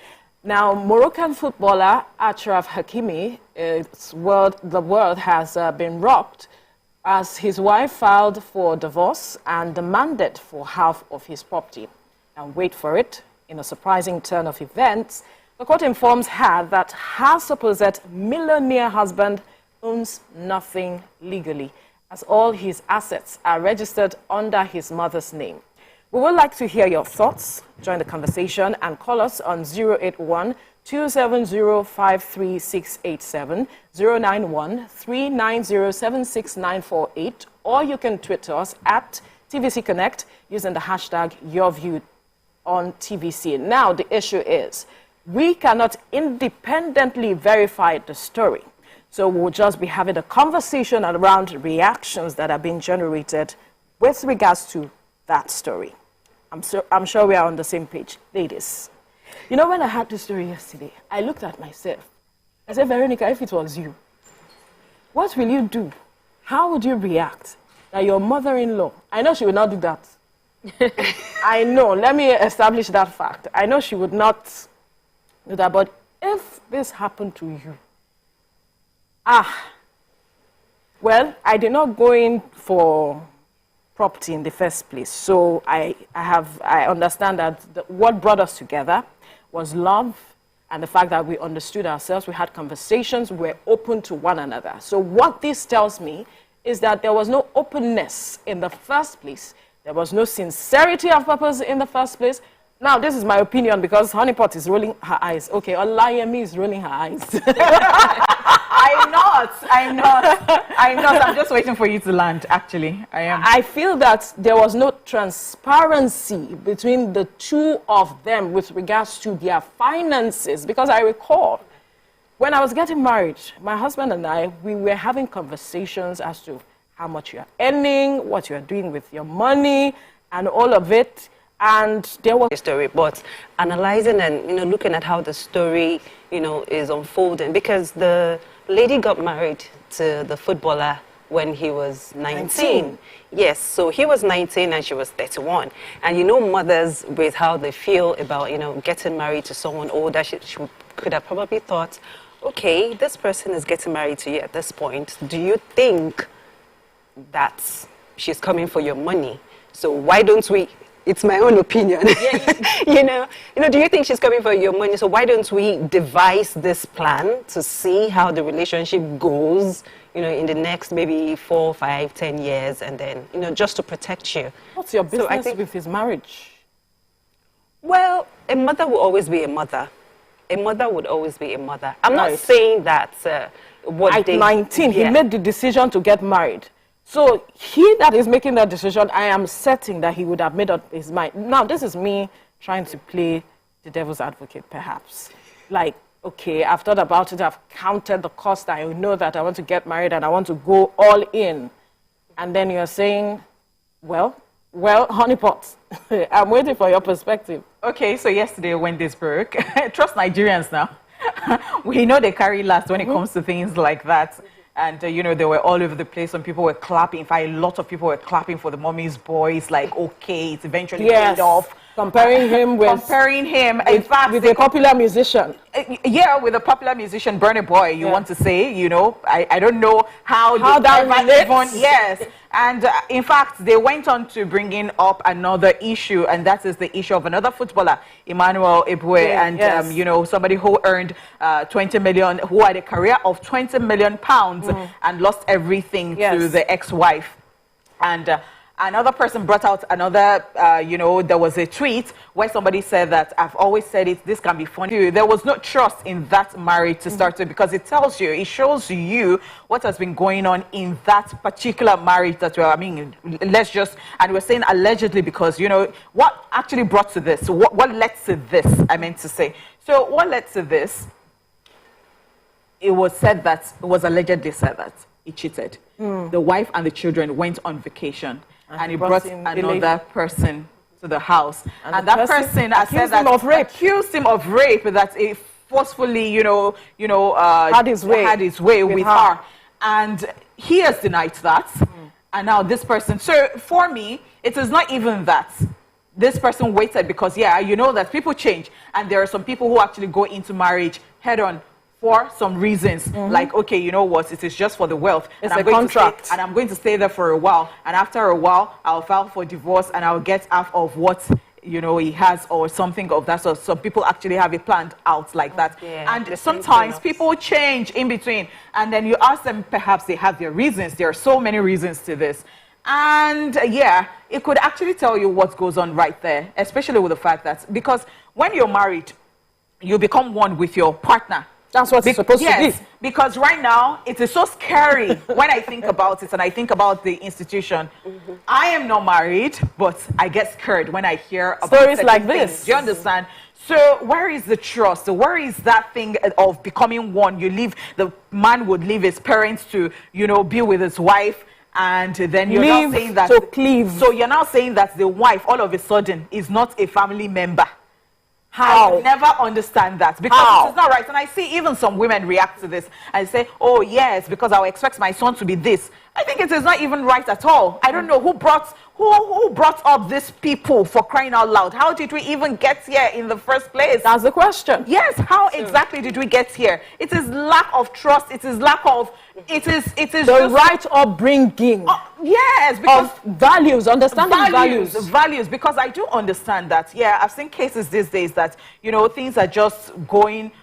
Now, Moroccan footballer Achraf Hakimi, the world has been rocked as his wife filed for divorce and demanded for half of his property. And wait for it, in a surprising turn of events, the court informs her that her supposed millionaire husband owns nothing legally, as all his assets are registered under his mother's name. We would like to hear your thoughts. Join the conversation and call us on 081-270-53687, 091-390-76948, or you can tweet us at TVC Connect using the hashtag YourView on TVC. Now, the issue is we cannot independently verify the story. So we'll just be having a conversation around reactions that are being generated with regards to that story. I'm sure we are on the same page. Ladies, when I heard the story yesterday, I looked at myself. I said, Veronica, if it was you, what will you do? How would you react that your mother-in-law, I know she would not do that. I know, let me establish that fact. I know she would not do that, but if this happened to you, well, I did not go in for property in the first place, so I understand that what brought us together was love and the fact that we understood ourselves, we had conversations, we were open to one another. So what this tells me is that there was no openness in the first place. There was no sincerity of purpose in the first place. Now, this is my opinion because Honeypot is rolling her eyes. Okay, Olayemi is rolling her eyes. I'm not. I'm just waiting for you to land, actually. I am. I feel that there was no transparency between the two of them with regards to their finances. Because I recall, when I was getting married, my husband and I, we were having conversations as to how much you are earning, what you are doing with your money, and all of it. And there was a story, but analyzing and looking at how the story is unfolding, because the lady got married to the footballer when he was 19. Yes, so he was 19 and she was 31. And you know, mothers, with how they feel about, you know, getting married to someone older, she could have probably thought, okay, this person is getting married to you at this point. Do you think that she's coming for your money? So why don't we, it's my own opinion, you know, do you think she's coming for your money? So why don't we devise this plan to see how the relationship goes, you know, in the next maybe 4, 5, 10 years, and then, you know, just to protect you. What's your business with his marriage? Well, a mother will always be a mother. A mother would always be a mother. I'm not saying that at 19, he made the decision to get married. So he that is making that decision, I am certain that he would have made up his mind. Now, this is me trying to play the devil's advocate, perhaps. Like, okay, I've thought about it, I've counted the cost, I know that I want to get married and I want to go all in. And then you're saying, well, honeypot, I'm waiting for your perspective. Okay, so yesterday when this broke, trust Nigerians now. We know they carry last when it comes to things like that. And, you know, they were all over the place. Some people were clapping. In fact, a lot of people were clapping for the mommy's boys. Like, okay, it's eventually paid off. Comparing him with... in fact... With a popular musician. Yeah, with a popular musician, Burna Boy, you want to say, you know. I don't know how that relates. Yes. And in fact, they went on to bring in up another issue, and that is the issue of another footballer, Emmanuel Eboué, and you know, somebody who earned 20 million, who had a career of 20 million pounds and lost everything to the ex-wife. And another person brought out another, you know, there was a tweet where somebody said that, I've always said it, this can be funny. There was no trust in that marriage to start with, because it tells you, it shows you what has been going on in that particular marriage that we're, I mean, let's just, and we're saying allegedly because, you know, what actually brought to this? What led to this, I meant to say. So what led to this? It was said that, it was allegedly said that he cheated. The wife and the children went on vacation. And he brought another person to the house. And that person accused him of rape, that he forcefully, had his way with her. And he has denied that. And now this person, so for me, it is not even that. This person waited because, you know that people change. And there are some people who actually go into marriage head on for some reasons, like, okay, you know what, it is just for the wealth. It's a contract. And I'm going to stay there for a while. And after a while, I'll file for divorce and I'll get half of what, you know, he has or something of that sort. Some people actually have it planned out like that. And sometimes people change in between. And then you ask them, perhaps they have their reasons. There are so many reasons to this. And it could actually tell you what goes on right there, especially with the fact that, because when you're married, you become one with your partner. That's what it's supposed to be. Because right now, it is so scary when I think about it and I think about the institution. I am not married, but I get scared when I hear about stories like this. Do you understand? So where is the trust? Where is that thing of becoming one? You leave, the man would leave his parents to, you know, be with his wife. And then you're now saying that... So you're now saying that the wife, all of a sudden, is not a family member. How? I would never understand that, because it's not right. And I see even some women react to this and say, oh yes, because I will expect my son to be this. I think it is not even right at all. I don't know who brought up these people, for crying out loud. How did we even get here in the first place? That's the question. Yes, how exactly did we get here? It is lack of trust. It is lack of, it is the right upbringing. Yes, because of values, understanding values, because I do understand that. I've seen cases these days that, you know, things are just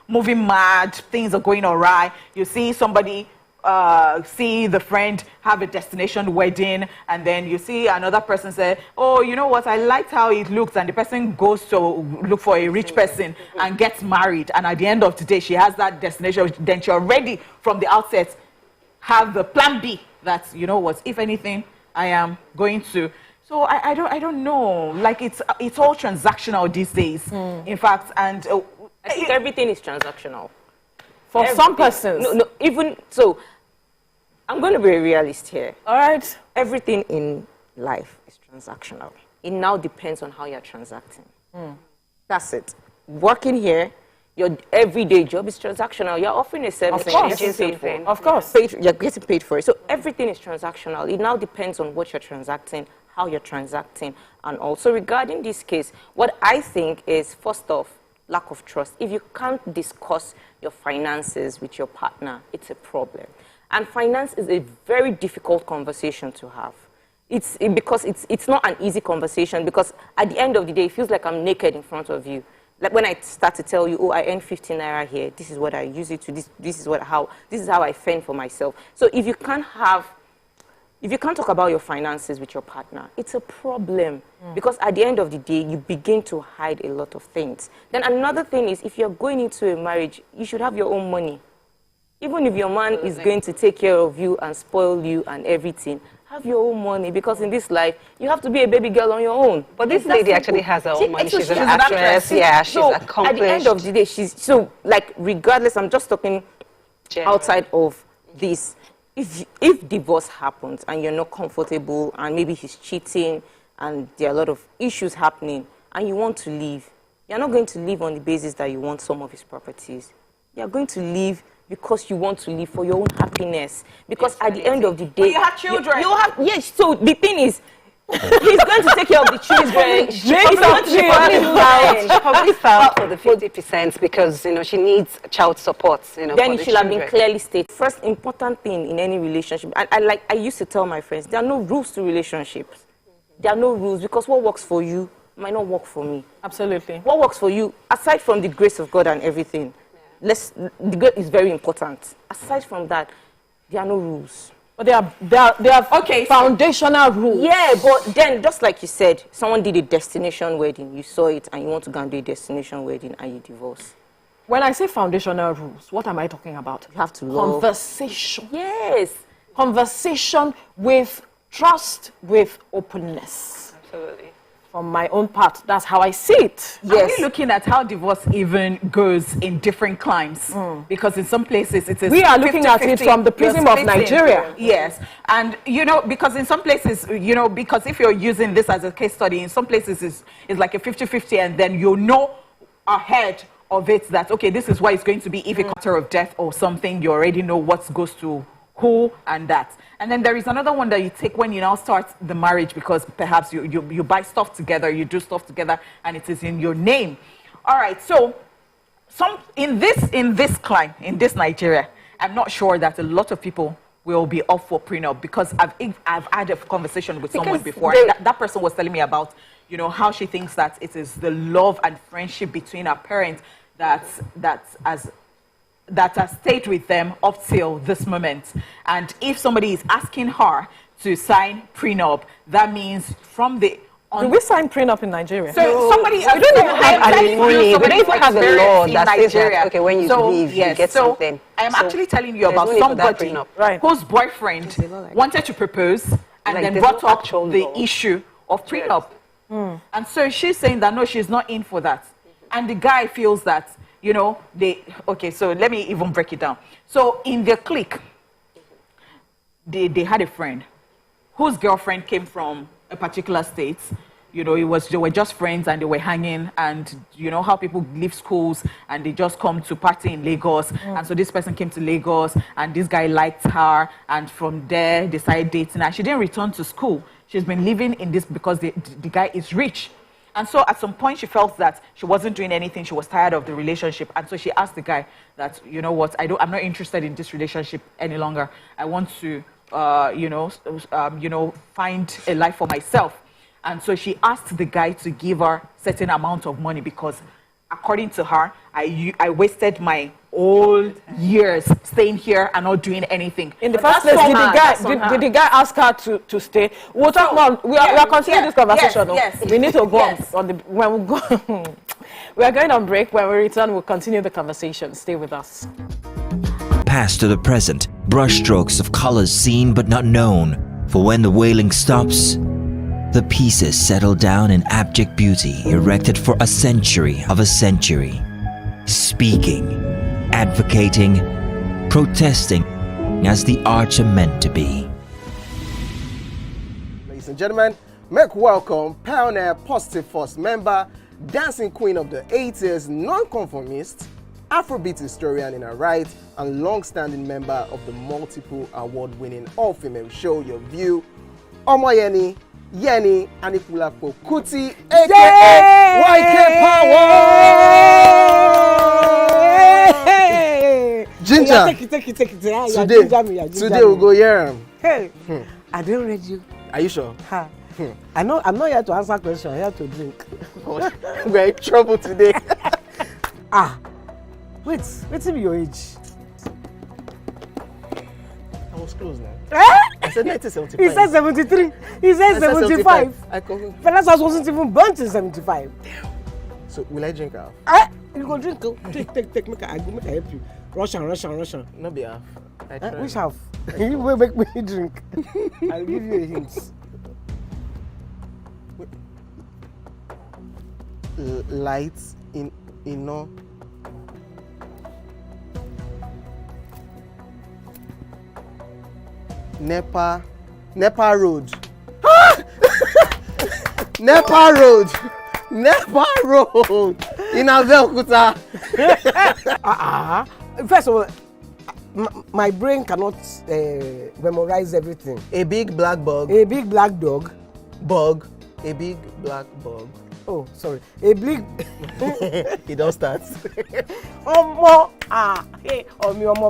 moving mad, things are going awry. You see somebody see the friend have a destination wedding, and then you see another person say, oh, you know what, I liked how it looks, and the person goes to look for a rich person and gets married, and at the end of the day she has that destination. Then she already from the outset have the plan B, that, you know what, if anything, I am going to. So I don't know, like it's all transactional these days, in fact. And I think everything is transactional for some persons. No, even so, I'm going to be a realist here. All right. Everything in life is transactional. It now depends on how you're transacting. That's it. Working here, Your everyday job is transactional. You're offering a service. Of course. And you're getting paid for. Of course. You're getting paid for it. So everything is transactional. It now depends on what you're transacting, how you're transacting. And also regarding this case, what I think is, first off, lack of trust. If you can't discuss your finances with your partner, it's a problem. And finance is a very difficult conversation to have. Because it's not an easy conversation, because at the end of the day, it feels like I'm naked in front of you. Like when I start to tell you, oh, I earn 15 naira here, this is what I use it to, this is how I fend for myself. So if you can't talk about your finances with your partner, it's a problem. Because at the end of the day, you begin to hide a lot of things. Then another thing is, if you're going into a marriage, you should have your own money. Even if your man is going to take care of you and spoil you and everything, have your own money, because in this life, you have to be a baby girl on your own. But this lady actually has her own money. She's an actress. Yeah, she's accomplished. At the end of the day, regardless, I'm just talking outside of this. If divorce happens and you're not comfortable and maybe he's cheating and there are a lot of issues happening and you want to leave, you're not going to leave on the basis that you want some of his properties. You're going to leave because you want to live for your own happiness. Because at the end of the day, you have children. Yes. So the thing is, he's going to take care of the children. She probably filed for the 50% because she needs child support. Then it should have been clearly stated. First important thing in any relationship, I used to tell my friends, there are no rules to relationships. There are no rules, because what works for you might not work for me. Absolutely. What works for you, aside from the grace of God and everything, the God is very important. Aside from that, there are no rules. But they are foundational rules. Yeah, but then, just like you said, someone did a destination wedding, you saw it, and you want to go and do a destination wedding, and you divorce. When I say foundational rules, what am I talking about? You have to love. Conversation. Yes. Conversation with trust, with openness. Absolutely. From my own part, that's how I see it. Yes. Are we looking at how divorce even goes in different climes? Because in some places it is. We are looking at it from the prism of Nigeria. Yes, and because in some places, because if you're using this as a case study, in some places it's like a 50-50, and then ahead of it that okay, this is what it's going to be if a matter of death or something. You already know what goes to who and that. And then there is another one that you take when you now start the marriage, because perhaps you buy stuff together, you do stuff together, and it is in your name. All right, so in this climb, in this Nigeria, I'm not sure that a lot of people will be up for prenup, because I've had a conversation with someone before. That person was telling me about how she thinks that it is the love and friendship between her parents that has stayed with them up till this moment. And if somebody is asking her to sign prenup, that means from the... Do we sign prenup in Nigeria? So somebody... We don't even have a law that says that, okay, when you leave, you get something. I'm actually telling you about somebody whose boyfriend wanted to propose and then brought up the issue of prenup. And so she's saying that, no, she's not in for that. And the guy feels that, so let me even break it down. So in their clique, they had a friend whose girlfriend came from a particular state. They were just friends and they were hanging, and you know how people leave schools and they just come to party in Lagos. And so this person came to Lagos and this guy liked her, and from there they started dating, and she didn't return to school. She's been living in this because the guy is rich. And so at some point she felt that she wasn't doing anything. She was tired of the relationship. And so she asked the guy that, you know what, I'm not interested in this relationship any longer. I want to, find a life for myself. And so she asked the guy to give her certain amount of money because, according to her, I wasted my whole years staying here and not doing anything. In the first place, did the guy ask her to stay? We'll talk more. We are continuing this conversation. Yes. We need to go on when we go. We are going on break. When we return, we'll continue the conversation. Stay with us. Past to the present, brushstrokes of colors seen but not known. For when the wailing stops, the pieces settle down in abject beauty erected for a century of a century. Speaking, advocating, protesting as the arts are meant to be. Ladies and gentlemen, make welcome Pioneer Positive Force member, dancing queen of the 80s, non-conformist, Afrobeat historian in her right, and long-standing member of the multiple award-winning all-female show Your View, Omoyeni Yeni Anikulapo Kuti, aka YK Power! Ginger! Take it. Today we'll go here. Hey, I didn't read you. Are you sure? Ha. I'm not here to answer questions, I'm here to drink. We're in trouble today. Wait till your age. I was close now. I said 1975. He said 73. He said 75. Fellas wasn't even born in 75. So will I drink half? You go drink. Take. Make I help you. Russian. No be half. Which half? You will make me drink. I'll give you a hint. Lights in no. Nepa Road. Nepa Road in Abeokuta. First of all, my brain cannot memorize everything. A big black bug. A big black dog. Bug. A big black bug. Oh, sorry. A big. It don't start. Ọmọ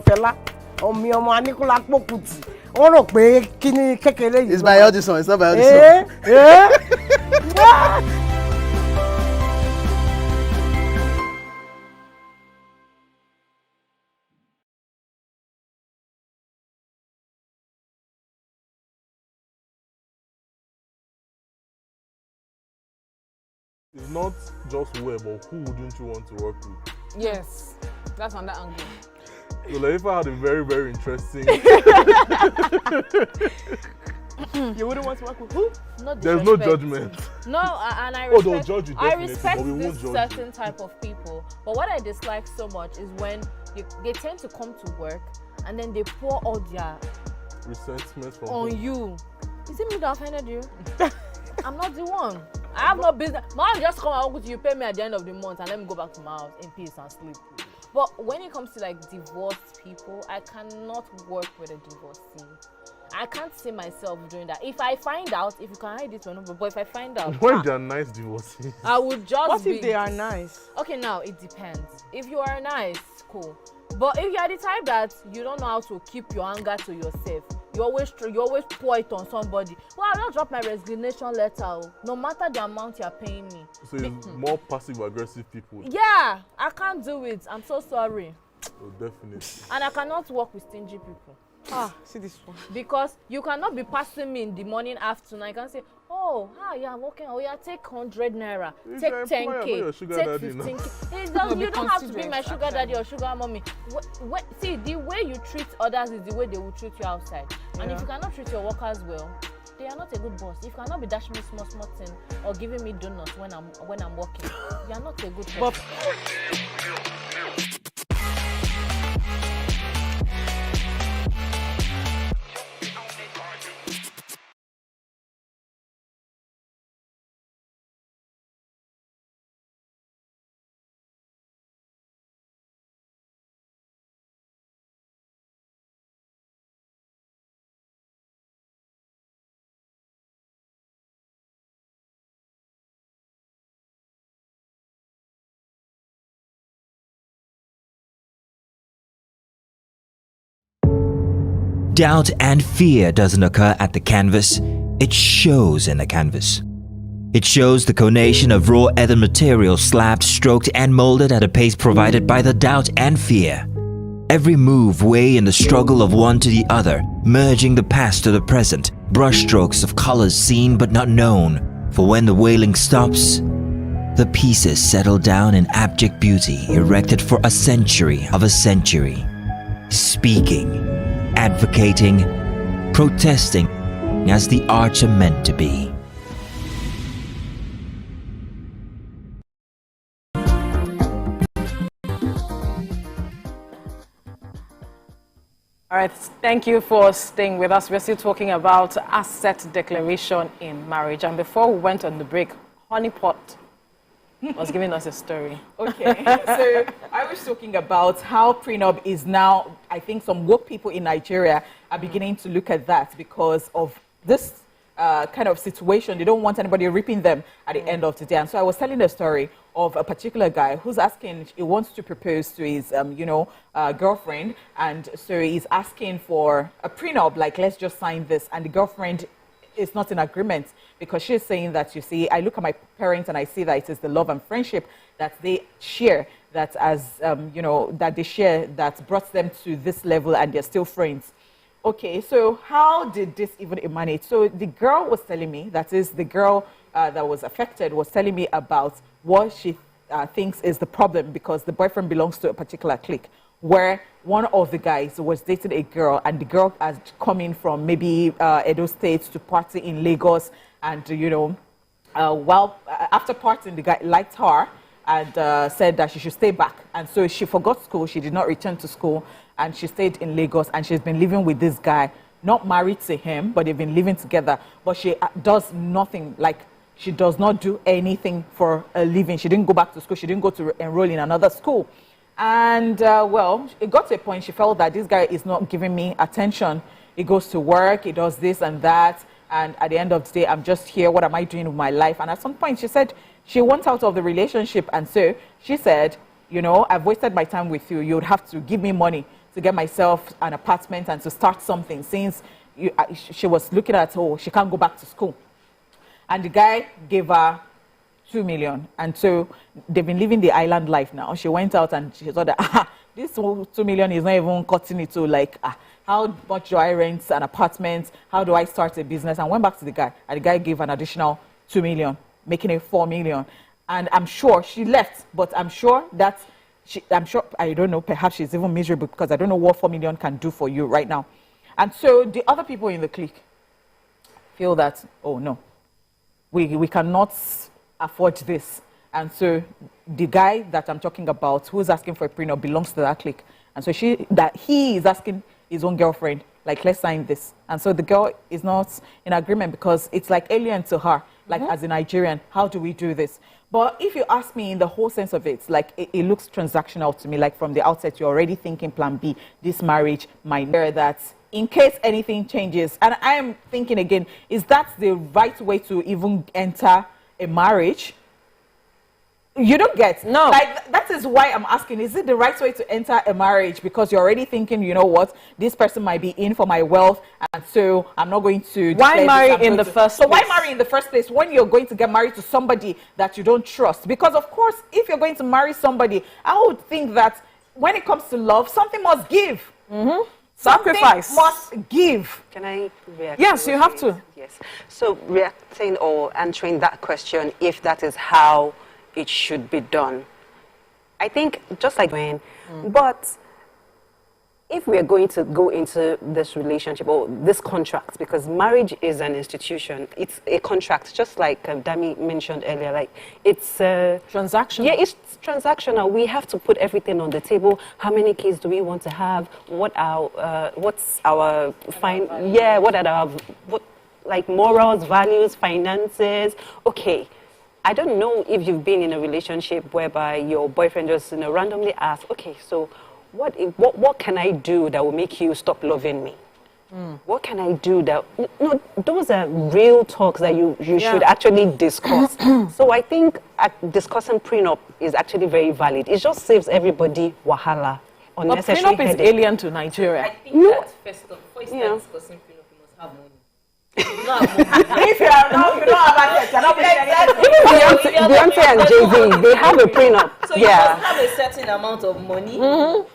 fella. Ọmọ Anikulapo Kuti. Wọ́n rò pé kí ni kékeré yìí. It's by Audison. It's not by Audison. It's not just where, but who wouldn't you want to work with? Yes, that's on that angle. So Laifa had a very, very interesting. You wouldn't want to work with who? Not There's no judgment. No, and I Oh, they'll respect, judge you I definitely, respect but we won't this judge certain type of people. But what I dislike so much is when they tend to come to work and then they pour all their resentment from on you. Is it me that offended you? I'm not the one. I have no business. Man, just come and work with you, pay me at the end of the month, and let me go back to my house in peace and sleep. But when it comes to like divorced people, I cannot work with a divorcee. I can't see myself doing that. If I find out, if you can hide it or not, but if I find out, when they are nice divorcees, I would just. What if they are nice? Okay, now it depends. If you are nice, cool. But if you are the type that you don't know how to keep your anger to yourself, you always pour it on somebody. Well, I'll drop my resignation letter, no matter the amount you're paying me. So it's more passive-aggressive people. Yeah, I can't do it. I'm so sorry. Oh, definitely. And I cannot work with stingy people. See this one. Because you cannot be passing me in the morning, afternoon. I can say, oh, you're working. Oh, yeah, take 100 naira, take 10K, take 15K. You don't have to be my sugar daddy or sugar mommy. See, the way you treat others is the way they will treat you outside. Yeah. And if you cannot treat your workers well, they are not a good boss. If you cannot be dashing me small thing or giving me donuts when I'm working, you are not a good boss. Doubt and fear doesn't occur at the canvas, it shows in the canvas. It shows the conation of raw earthen material slabbed, stroked and molded at a pace provided by the doubt and fear. Every move way in the struggle of one to the other, merging the past to the present, brushstrokes of colors seen but not known. For when the wailing stops, the pieces settle down in abject beauty erected for a century of a century. Speaking, advocating, protesting as the arts are meant to be. All right, thank you for staying with us. We're still talking about asset declaration in marriage. And before we went on the break, honeypot. was giving us a story. Okay, so I was talking about how prenup is now, I think some woke people in Nigeria are beginning to look at that because of this kind of situation. They don't want anybody ripping them at the end of the day. And so I was telling the story of a particular guy who's asking, he wants to propose to his, girlfriend. And so he's asking for a prenup, like, let's just sign this. And the girlfriend is not in agreement because she's saying that, you see, I look at my parents and I see that it is the love and friendship that they share, that that they share that brought them to this level and they're still friends. Okay, so how did this even emanate? So the girl was telling me, that is the girl that was affected, was telling me about what she thinks is the problem because the boyfriend belongs to a particular clique where one of the guys was dating a girl and the girl has come in from maybe Edo State to party in Lagos and, after partying, the guy liked her and said that she should stay back. And so she forgot school, she did not return to school, and she stayed in Lagos and she's been living with this guy, not married to him, but they've been living together. But she does nothing, like she does not do anything for a living. She didn't go back to school, she didn't go to enroll in another school. And it got to a point she felt that this guy is not giving me attention. He goes to work, he does this and that, and at the end of the day, I'm just here, what am I doing with my life? And at some point she said she wants out of the relationship, and so she said, I've wasted my time with you, you would have to give me money to get myself an apartment and to start something, since she was looking at, she can't go back to school. And the guy gave her 2 million. And so they've been living the island life now. She went out and she thought that, this 2 million is not even cutting it to how much do I rent an apartment? How do I start a business? And went back to the guy. And the guy gave an additional 2 million, making it 4 million. And I'm sure she left, but I'm sure that I don't know, perhaps she's even miserable because I don't know what 4 million can do for you right now. And so the other people in the clique feel that, oh no, we cannot afford this. And so the guy that I'm talking about who's asking for a prenup belongs to that clique. And so he is asking his own girlfriend, like, let's sign this. And so the girl is not in agreement because it's like alien to her, like as a Nigerian, how do we do this? But if you ask me in the whole sense of it, like it looks transactional to me, like from the outset, you're already thinking plan B, this marriage might be that in case anything changes. And I am thinking again, is that the right way to even enter a marriage? You don't get. No. Like, that is why I'm asking, is it the right way to enter a marriage? Because you're already thinking, you know what, this person might be in for my wealth, and so I'm not going to... Why marry in the first place? So why marry in the first place when you're going to get married to somebody that you don't trust? Because, of course, if you're going to marry somebody, I would think that when it comes to love, something must give. Sacrifice. Something must give. Can I react? Yes, you have to. Yes. So reacting or answering that question, if that is how it should be done, I think just like when, but if we are going to go into this relationship or this contract, because marriage is an institution, it's a contract, just like Dami mentioned earlier, like it's transactional. Yeah, it's transactional. We have to put everything on the table. How many kids do we want to have? What's our morals, values, finances? Okay. I don't know if you've been in a relationship whereby your boyfriend just randomly asks, okay, so what can I do that will make you stop loving me? What can I do that... No, those are real talks that you should actually discuss. So I think discussing prenup is actually very valid. It just saves everybody wahala. But prenup is alien to Nigeria. I think that before you start discussing prenup, you must have money. If you are now, you don't have access. You're not Beyonce and Jay-Z, they have a prenup. So you must have a certain amount of money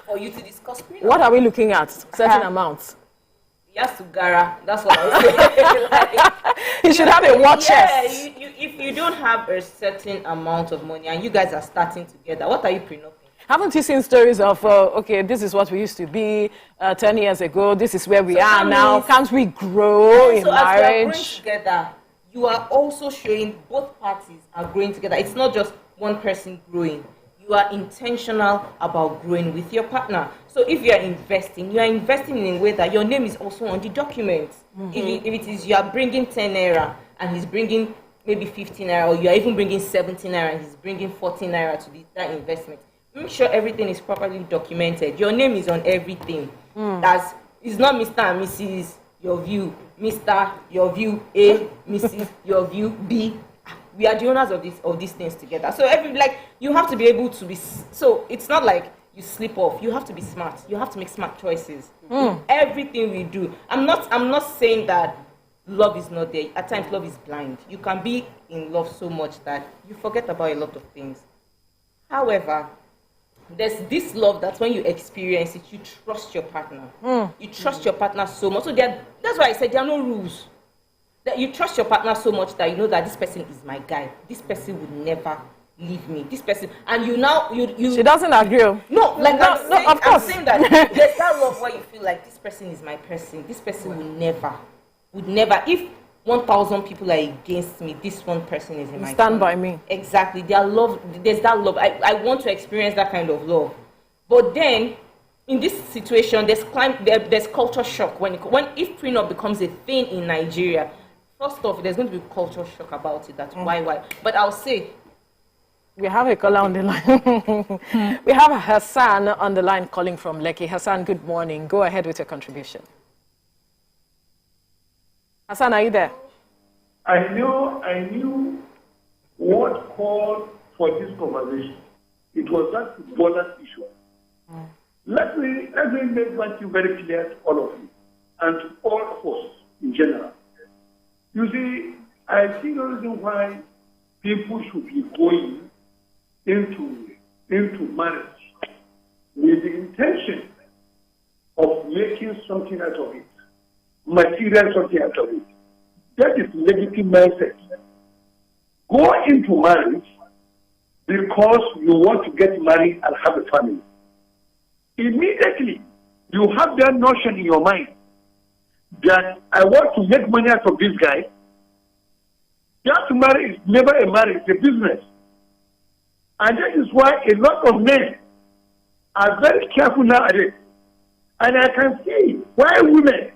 for you to discuss prenup. What are we looking at? Certain amounts. Yes, to Gara. That's what I was saying. You should have a war chest. If you don't have a certain amount of money and you guys are starting together, what are you prenuping? Haven't you seen stories of, okay, this is what we used to be 10 years ago, this is where we are now, can't we grow in marriage? So as you are growing together, you are also showing both parties are growing together. It's not just one person growing. You are intentional about growing with your partner. So if you are investing in a way that your name is also on the document. If it is you are bringing 10 naira and he's bringing maybe 15 naira, or you're even bringing 17 naira and he's bringing 14 naira to that investment, make sure everything is properly documented. Your name is on everything. It's not Mr. and Mrs. Your View, Mr. Your View A, Mrs. Your View B. We are the owners of these things together. So you have to be able to be. So it's not like you slip off. You have to be smart. You have to make smart choices in everything we do. I'm not saying that love is not there. At times, love is blind. You can be in love so much that you forget about a lot of things. However, there's this love that when you experience it, you trust your partner. You trust your partner so much. So that's why I said there are no rules. That you trust your partner so much that you know that this person is my guy. This person would never leave me. This person, and you. She doesn't agree. No, like no, of course. I'm saying that there's that love where you feel like this person is my person. This person would never. If 1,000 people are against me, this one person is in my stand by me. Exactly. There's that love. I want to experience that kind of love. But then, in this situation, there's culture shock. If prenup becomes a thing in Nigeria, first off, there's going to be culture shock about it. That's why. But I'll say, we have a caller on the line. We have Hassan on the line calling from Lekki. Hassan, good morning. Go ahead with your contribution. Hassan, are you there? I knew what called for this conversation. It was that border issue. Let me make one thing very clear to all of you and to all of us in general. You see, I see no reason why people should be going into marriage with the intention of making something out of it, material something out of it. That is legitimate mindset. Go into marriage because you want to get married and have a family. Immediately, you have that notion in your mind that I want to make money out of this guy. Just marry is never a marriage, it's a business. And that is why a lot of men are very careful nowadays. And I can see why women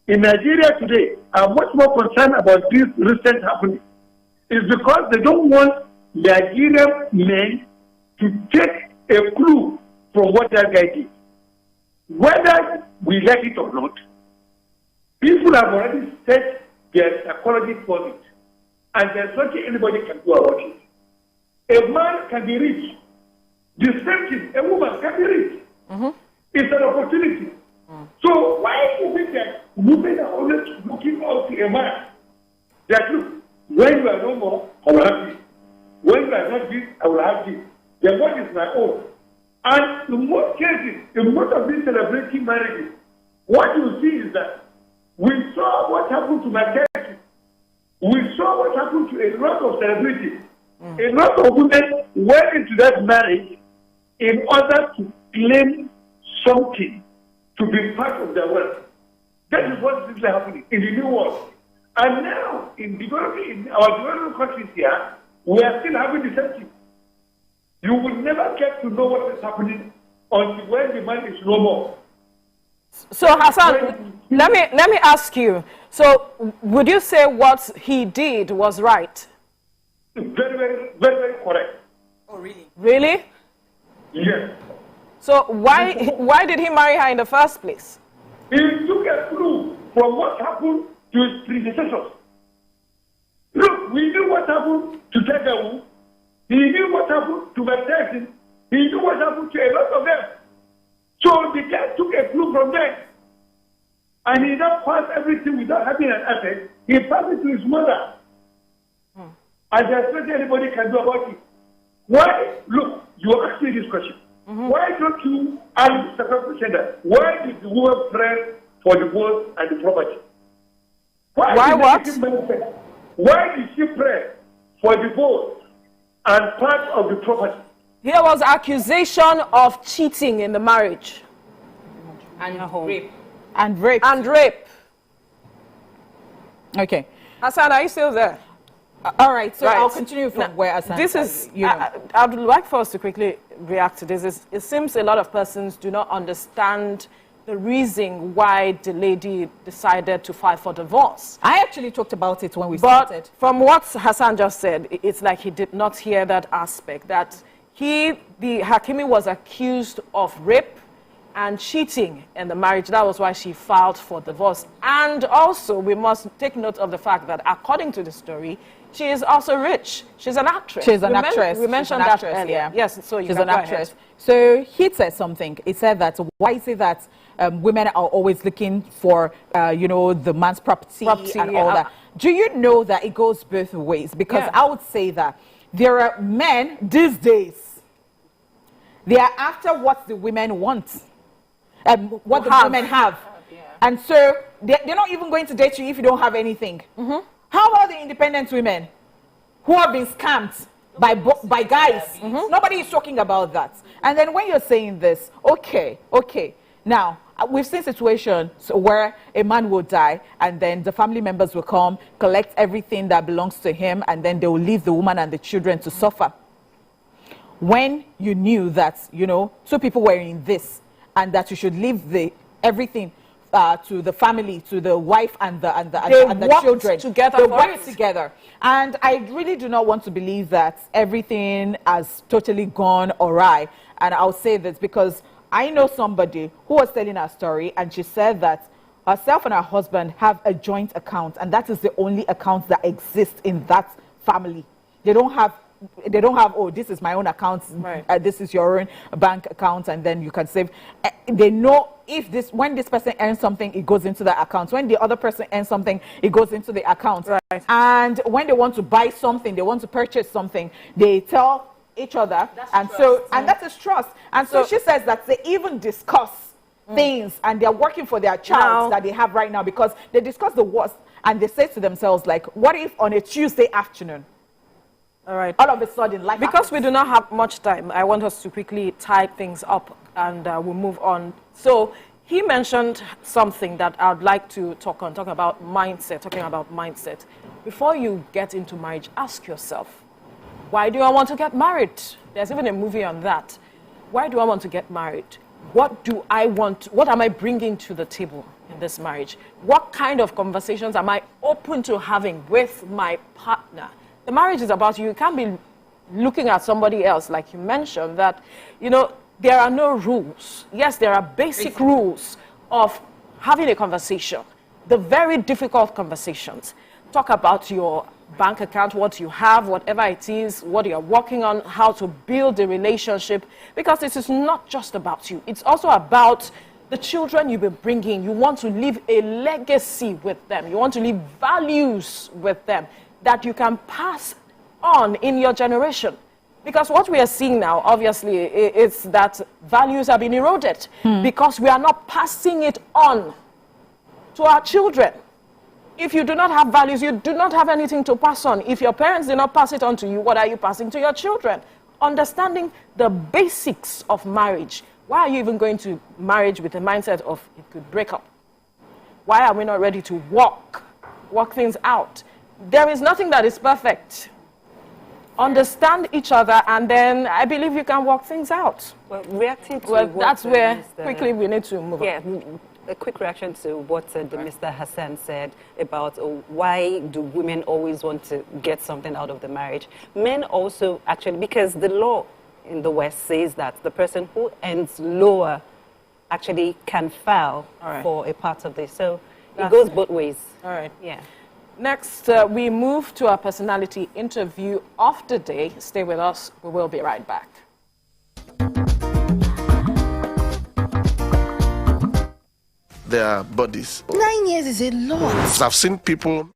in Nigeria today are much more concerned about this recent happening. It's because they don't want Nigerian men to take a clue from what that guy did. Whether we like it or not, people have already set their psychology for it. And there's nothing anybody can do about it. A man can be rich. The same thing, a woman can be rich. It's an opportunity. So why do you think that women are always looking out to a man that, look, when you are no more, I will have this. When you are not this, I will have this. Then what is my own? And in most cases, in most of these celebrity marriages, what you see is that we saw what happened to my country. We saw what happened to a lot of celebrities. A lot of women went into that marriage in order to claim something, to be part of their wealth. That is what is happening in the new world. And now, in our developing countries here, we are still having the same thing. You will never get to know what is happening until when the man is no more. So Hassan, let me ask you. So would you say what he did was right? Very, very, very, very correct. Oh, really? Really? Yes. So why did he marry her in the first place? He took a clue from what happened to his predecessors. Look, we knew what happened to Tegawu. He knew what happened to Mike Tyson. He knew what happened to a lot of them. So the guy took a clue from them. And he now passed everything without having an asset. He passed it to his mother. And there's nothing anybody can do about it. Why? Look, you asked me this question. Why don't you ask the question that why did the woman pray for the vote and the property? Why what? Why did she pray for the vote and part of the property? There was accusation of cheating in the marriage. And rape. And rape. And rape. Okay. Hassan, are you still there? All right, so Right. I'll continue from where Hassan This is, I'd like for us to quickly react to this. It seems a lot of persons do not understand the reason why the lady decided to file for divorce. I actually talked about it when we But started. from what Hassan just said, it's like he did not hear that aspect, that the Hakimi was accused of rape and cheating in the marriage. That was why she filed for divorce. And also, we must take note of the fact that, according to the story, she is also rich. She's an actress. She's an actress. We mentioned that earlier. Yeah. Yes, so you she's can an go actress. ahead. So he said something. He said that, why is it that women are always looking for, you know, the man's property and all that? Do you know that it goes both ways? Because I would say that there are men these days, they are after what the women want. What the women have. And so they're not even going to date you if you don't have anything. How about the independent women who have been scammed by guys? Nobody is talking about that. And then when you're saying this, okay. Now, we've seen situations where a man will die and then the family members will come, collect everything that belongs to him, and then they will leave the woman and the children to suffer. When you knew that, you know, two people were in this, and that you should leave everything to the family, to the wife and the children. They work together. And I really do not want to believe that everything has totally gone awry. And I'll say this because I know somebody who was telling her story, and she said that herself and her husband have a joint account, and that is the only account that exists in that family. They don't have, oh, this is my own account, this is your own bank account, and then you can save. They know when this person earns something, it goes into the account. When the other person earns something, it goes into the account. And when they want to buy something, they want to purchase something, they tell each other. And that is trust. And so she says that they even discuss things, and they're working for their child that they have right now, because they discuss the worst, and they say to themselves, like, what if on a Tuesday afternoon, all of a sudden, life because happens. we do not have much time, I want us to quickly tie things up, and we'll move on. So he mentioned something that I would like to talk about mindset, talking about mindset. Before you get into marriage, ask yourself, why do I want to get married? There's even a movie on that. Why do I want to get married? What do I want? What am I bringing to the table in this marriage? What kind of conversations am I open to having with my partner? The marriage is about you. You can't be looking at somebody else, like you mentioned, that, you know, there are no rules. Yes, there are basic rules of having a conversation. The very difficult conversations. Talk about your bank account, what you have, whatever it is, what you're working on, how to build a relationship. Because this is not just about you. It's also about the children you'll be bringing. You want to leave a legacy with them. You want to leave values with them that you can pass on in your generation. Because what we are seeing now, obviously, is that values have been eroded because we are not passing it on to our children. If you do not have values, you do not have anything to pass on. If your parents did not pass it on to you, what are you passing to your children? Understanding the basics of marriage. Why are you even going to marriage with the mindset of it could break up? Why are we not ready to work things out? There is nothing that is perfect. Understand each other, and then I believe you can work things out. Well, reacting to that's where quickly we need to move on. Yeah, a quick reaction to what Mr. Hassan said about why do women always want to get something out of the marriage. Men also, actually, because the law in the West says that the person who earns lower actually can file for a part of this. So it goes both ways. All right. Yeah. Next, we move to our personality interview of the day. Stay with us. We will be right back. Their bodies. 9 years is a lot. I've seen people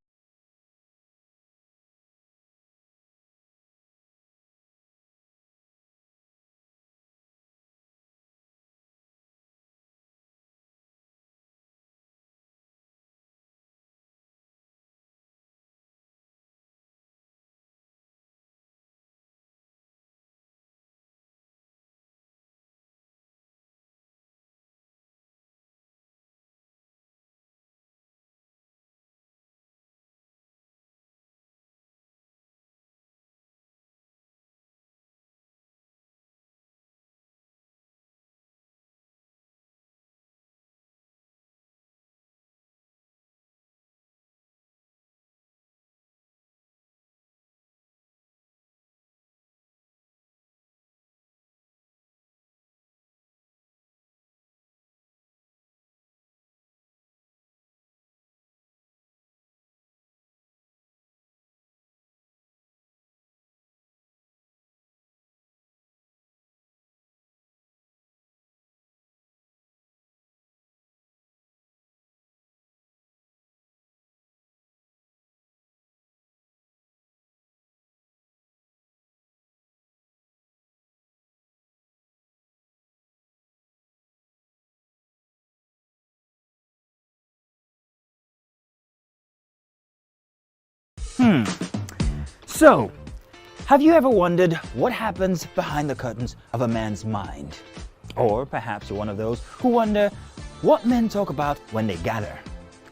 So, have you ever wondered what happens behind the curtains of a man's mind? Or perhaps you're one of those who wonder what men talk about when they gather.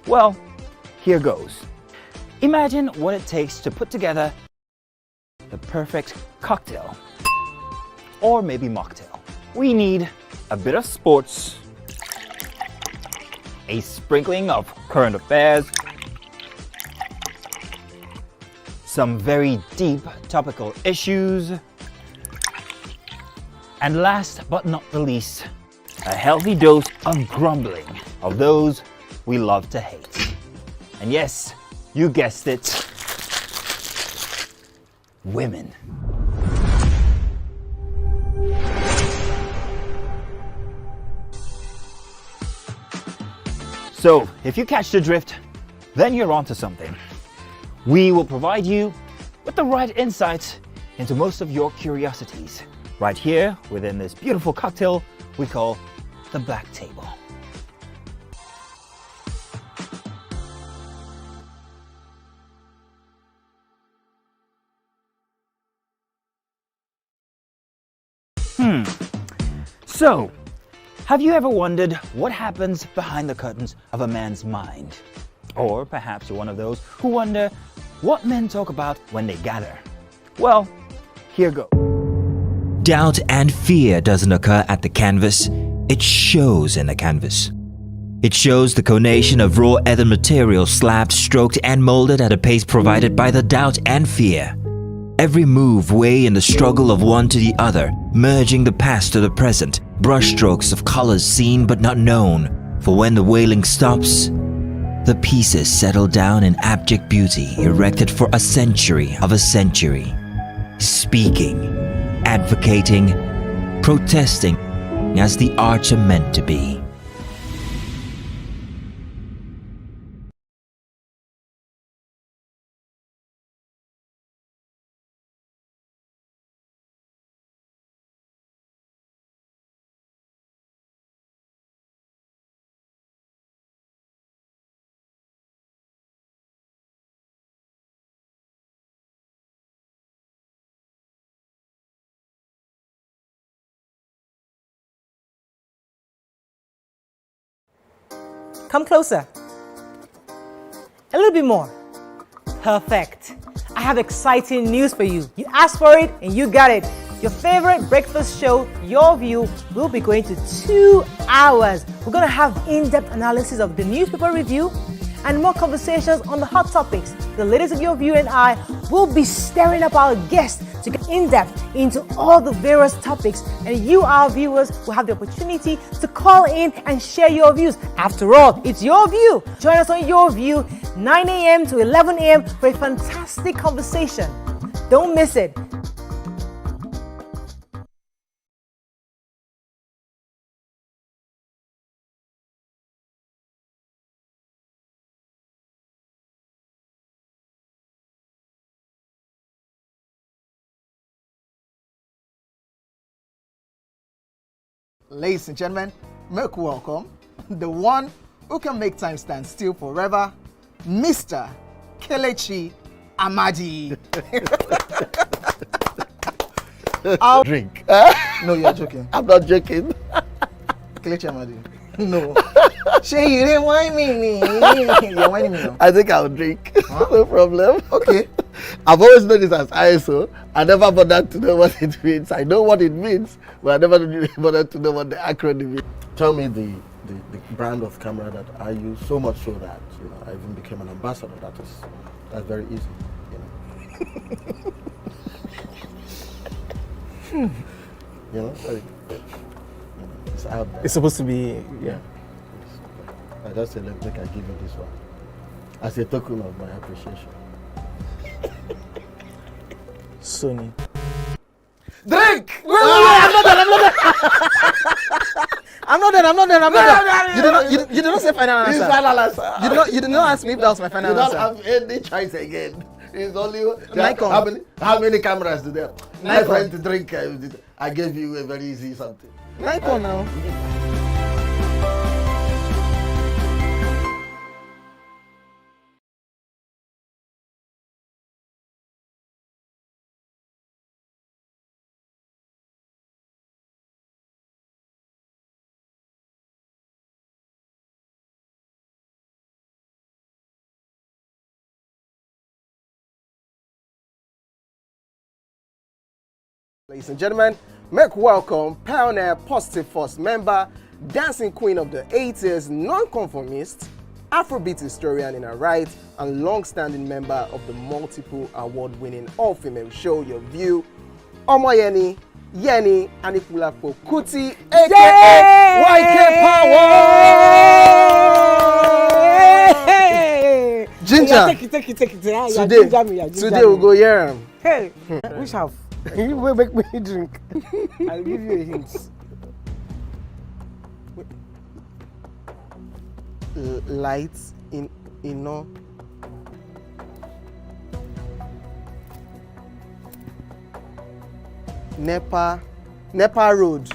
Well, here goes. Imagine what it takes to put together the perfect cocktail, or maybe mocktail. We need a bit of sports, a sprinkling of current affairs, some very deep topical issues, and last but not the least, a healthy dose of grumbling of those we love to hate. And yes, you guessed it, women. So, if you catch the drift, then you're onto something. We will provide you with the right insights into most of your curiosities, right here within this beautiful cocktail we call the Black Table. So, have you ever wondered what happens behind the curtains of a man's mind? Or perhaps you're one of those who wonder what men talk about when they gather. Well, here goes. Doubt and fear doesn't occur at the canvas, it shows in the canvas. It shows the conation of raw earthen material slabbed, stroked and molded at a pace provided by the doubt and fear. Every move way in the struggle of one to the other, merging the past to the present, brushstrokes of colors seen but not known. For when the wailing stops, the pieces settle down in abject beauty erected for a century of a century. Speaking, advocating, protesting as the arts are meant to be. Come closer. A little bit more. Perfect. I have exciting news for you. You asked for it and you got it. Your favorite breakfast show, Your View, will be going to 2 hours. We're going to have in-depth analysis of the newspaper review and more conversations on the hot topics. The ladies of Your View and I will be stirring up our guests to get in-depth into all the various topics, and you, our viewers, will have the opportunity to call in and share your views. After all, it's your view. Join us on Your View, 9 a.m. to 11 a.m. for a fantastic conversation. Don't miss it. Ladies and gentlemen, make welcome the one who can make time stand still forever, Mr. Kelechi Amadi. I'll drink. No, you're joking. I'm not joking. Kelechi Amadi. No. She, you didn't whine me. You're whining me now. I think I'll drink. Huh? No problem. Okay. I've always known this as ISO. I never bothered to know what it means. I know what it means, but I never bothered to know what the acronym is. Tell me the brand of camera that I use, so much so that I even became an ambassador. That's very easy. It's out there. It's supposed to be, yeah. I just said, let me give you this one as a token of my appreciation. Sony. Drink! I'm not done. You did not say final answer. It's final answer. You did not ask me if that was my final answer. You don't have any choice again. It's only Nikon. How many cameras do they have? Nikon. My friend to drink. I gave you a very easy something. Nikon now. Ladies and gentlemen, make welcome pioneer Positive Force member, dancing queen of the 80s, non-conformist, Afrobeat historian in her right, and long-standing member of the multiple award-winning all-female show Your View, Omoyeni, Yeye, Anikulapo Kuti, aka YK Power! Ginger. Take it. Today we'll go here. Hey, which half? You will make me drink. I'll give you a hint. Lights in no. Nepa Road.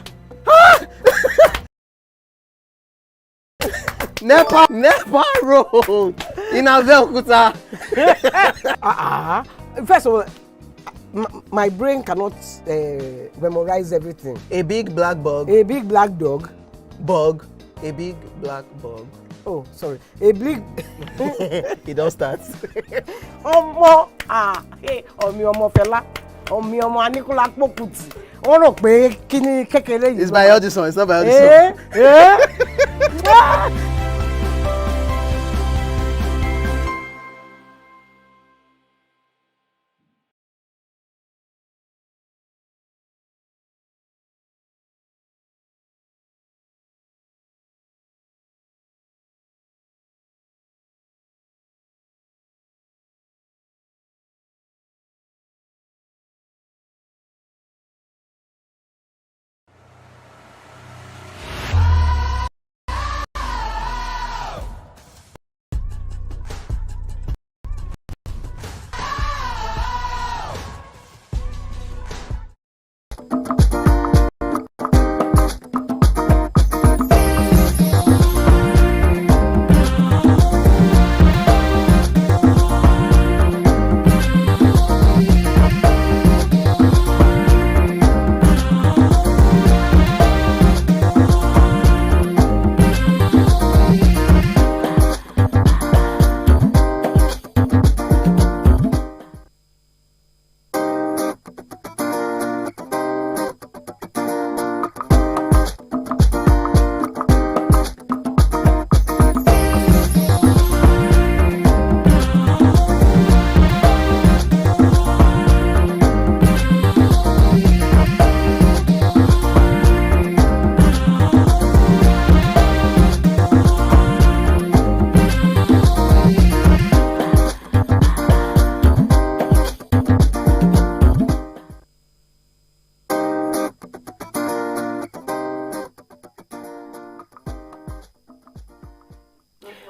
Nepa Road in Abeokuta. First of all, my brain cannot memorize everything. A big black bug. A big black dog. Bug. A big black bug. Oh, sorry. A big. It don't start. Ọmọ fẹlá. Ọmọ Anikulapo Kuti. Wọ́n rò pé kí ni kékeré yìí. It's by Audison. It's not by Audison.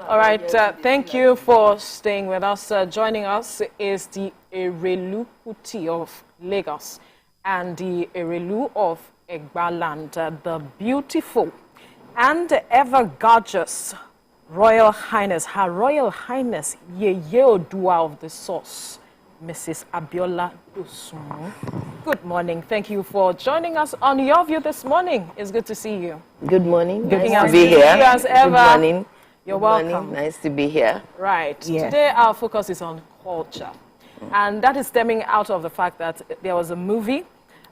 All right, thank you for staying with us. Joining us is the Erelu Kuti of Lagos and the Erelu of Egbaland, the beautiful and ever gorgeous Royal Highness, Her Royal Highness Yeye Oodua of the Source, Mrs. Abiola Dosunmu. Good morning. Thank you for joining us on Your View this morning. It's good to see you. Good morning. Giving nice us to be here. as ever. Good morning. You're Good welcome. Morning. Nice to be here. Right. Yeah. Today our focus is on culture. And that is stemming out of the fact that there was a movie,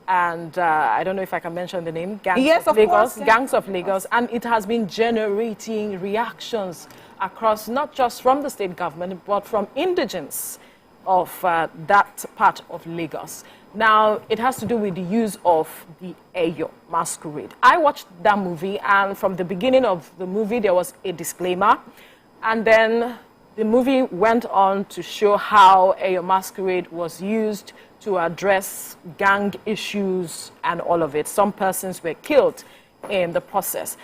and I don't know if I can mention the name, Gangs of Lagos, Gangs of Lagos, and it has been generating reactions across, not just from the state government, but from indigents of that part of Lagos. Now, it has to do with the use of the Eyo masquerade. I watched that movie, and from the beginning of the movie, there was a disclaimer, and then the movie went on to show how Eyo masquerade was used to address gang issues and all of it. Some persons were killed in the process.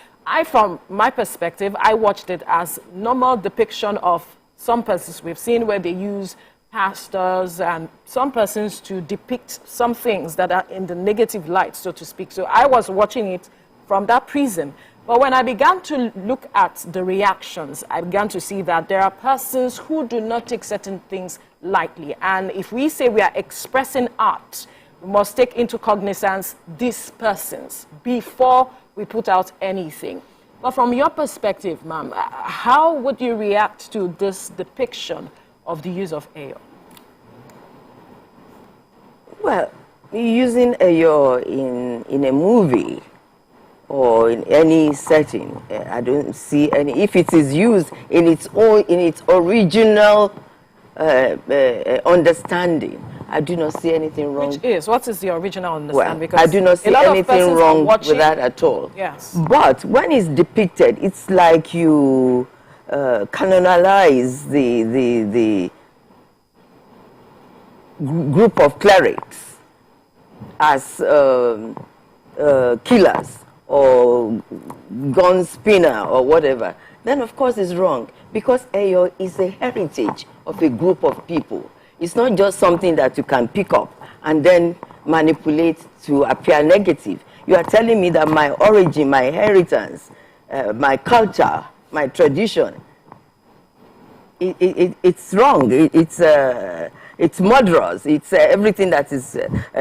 From my perspective, I watched it as normal depiction of some persons we've seen where they use pastors and some persons to depict some things that are in the negative light, so to speak. So I was watching it from that prism. But when I began to look at the reactions, I began to see that there are persons who do not take certain things lightly. And if we say we are expressing art, we must take into cognizance these persons before we put out anything. But from your perspective, ma'am, how would you react to this depiction of the use of Eyo? Well, using Eyo in a movie or in any setting, I don't see any. If it is used in its original understanding, I do not see anything wrong. What is the original understanding? Well, because I do not see anything wrong with that at all. Yes. But when it's depicted, it's like you canonize the group of clerics as killers or gun spinner or whatever. Then of course it's wrong, because Eyo is a heritage of a group of people. It's not just something that you can pick up and then manipulate to appear negative. You are telling me that my origin, my inheritance, my culture, my tradition, it's wrong. It's murderous. It's everything that is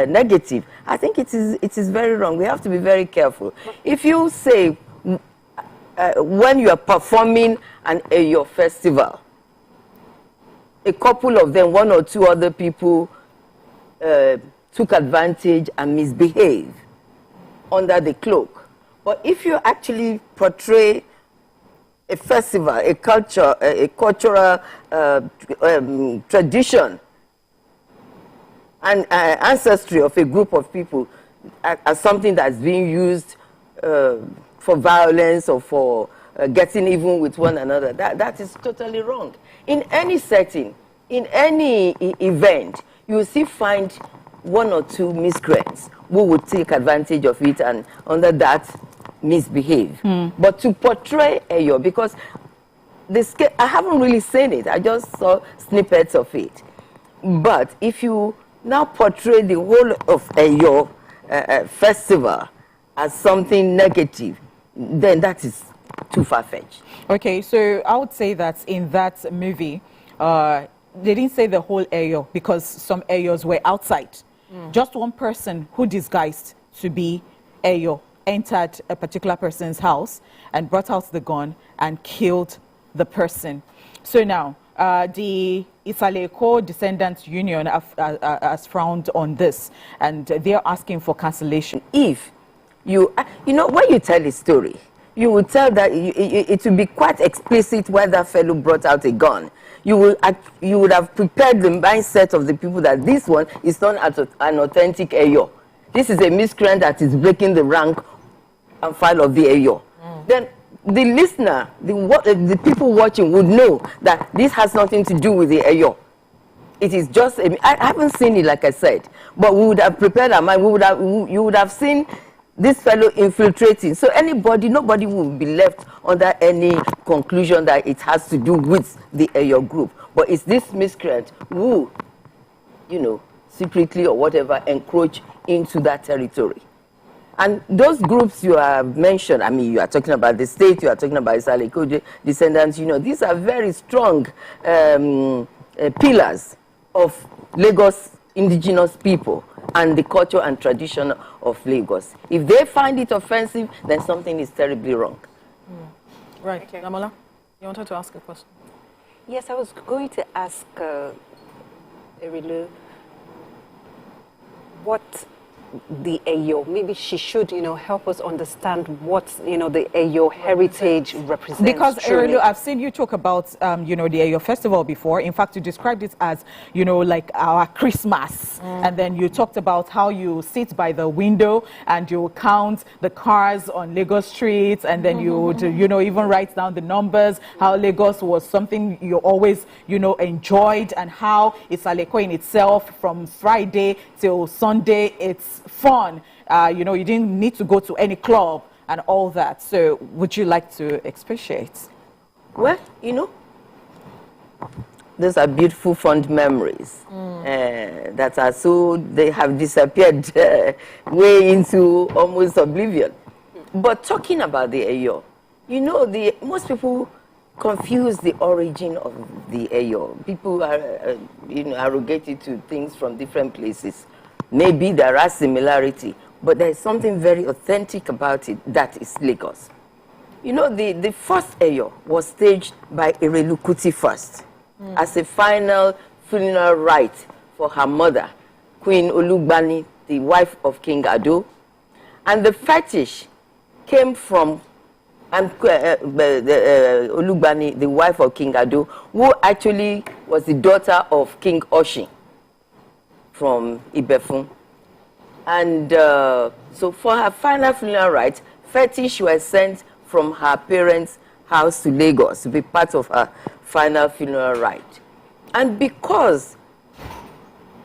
negative. I think it is very wrong. We have to be very careful. If you say when you are performing an Eyo festival, a couple of them, one or two other people took advantage and misbehaved under the cloak. But if you actually portray a festival, a culture, a cultural tradition and ancestry of a group of people as something that's being used for violence or for getting even with one another, that is totally wrong. In any setting, in any event, you will still find one or two miscreants who would take advantage of it and under that misbehave. But to portray Eyo, because I haven't really seen it, I just saw snippets of it. But if you now portray the whole of Eyo festival as something negative, then that is too far-fetched. Okay, so I would say that in that movie, they didn't say the whole Eyo because some Eyos were outside. Just one person who disguised to be Eyo entered a particular person's house and brought out the gun and killed the person. So now, the Isaleko Descendants Union has frowned on this, and they're asking for cancellation. If you know, when you tell a story, you will tell that it will be quite explicit where that fellow brought out a gun. You would have prepared the mindset of the people that this one is not an authentic Eyo. This is a miscreant that is breaking the rank and file of the Eyo. Then the listener, the people watching would know that this has nothing to do with the Eyo. It is just, I haven't seen it like I said, but we would have prepared our mind. You would have seen this fellow infiltrating. So nobody will be left under any conclusion that it has to do with the Eyo group. But it's this miscreant who, secretly or whatever, encroach into that territory. And those groups you have mentioned, I mean, you are talking about the state, you are talking about Isaleko Descendants, these are very strong pillars of Lagos indigenous people and the culture and tradition of Lagos. If they find it offensive, then something is terribly wrong. Right. Okay. Damola, you wanted to ask a question? Yes, I was going to ask Erelu what the Eyo, maybe she should, help us understand what, the Eyo heritage represents. Because, Erelu, I've seen you talk about, the Eyo festival before. In fact, you described it as, like our Christmas. And then you talked about how you sit by the window and you count the cars on Lagos streets. And then you would, even write down the numbers, how Lagos was something you always, enjoyed, and how Isaleko in itself from Friday till Sunday, it's fun. You didn't need to go to any club and all that. So would you like to expatiate? Well, those are beautiful, fond memories that are they have disappeared way into almost oblivion. But talking about the Eyo, most people confuse the origin of the Eyo. People are, arrogated to things from different places. Maybe there are similarity, but there is something very authentic about it that is Lagos. The first Eyo was staged by Erelu Kuti first as a final funeral rite for her mother, Queen Olugbani the wife of King Ado. And the fetish came from Olugbani, the wife of King Ado, who actually was the daughter of King Oshin from Ibefun. And so for her final funeral rites, fetish was sent from her parents' house to Lagos to be part of her final funeral rite. And because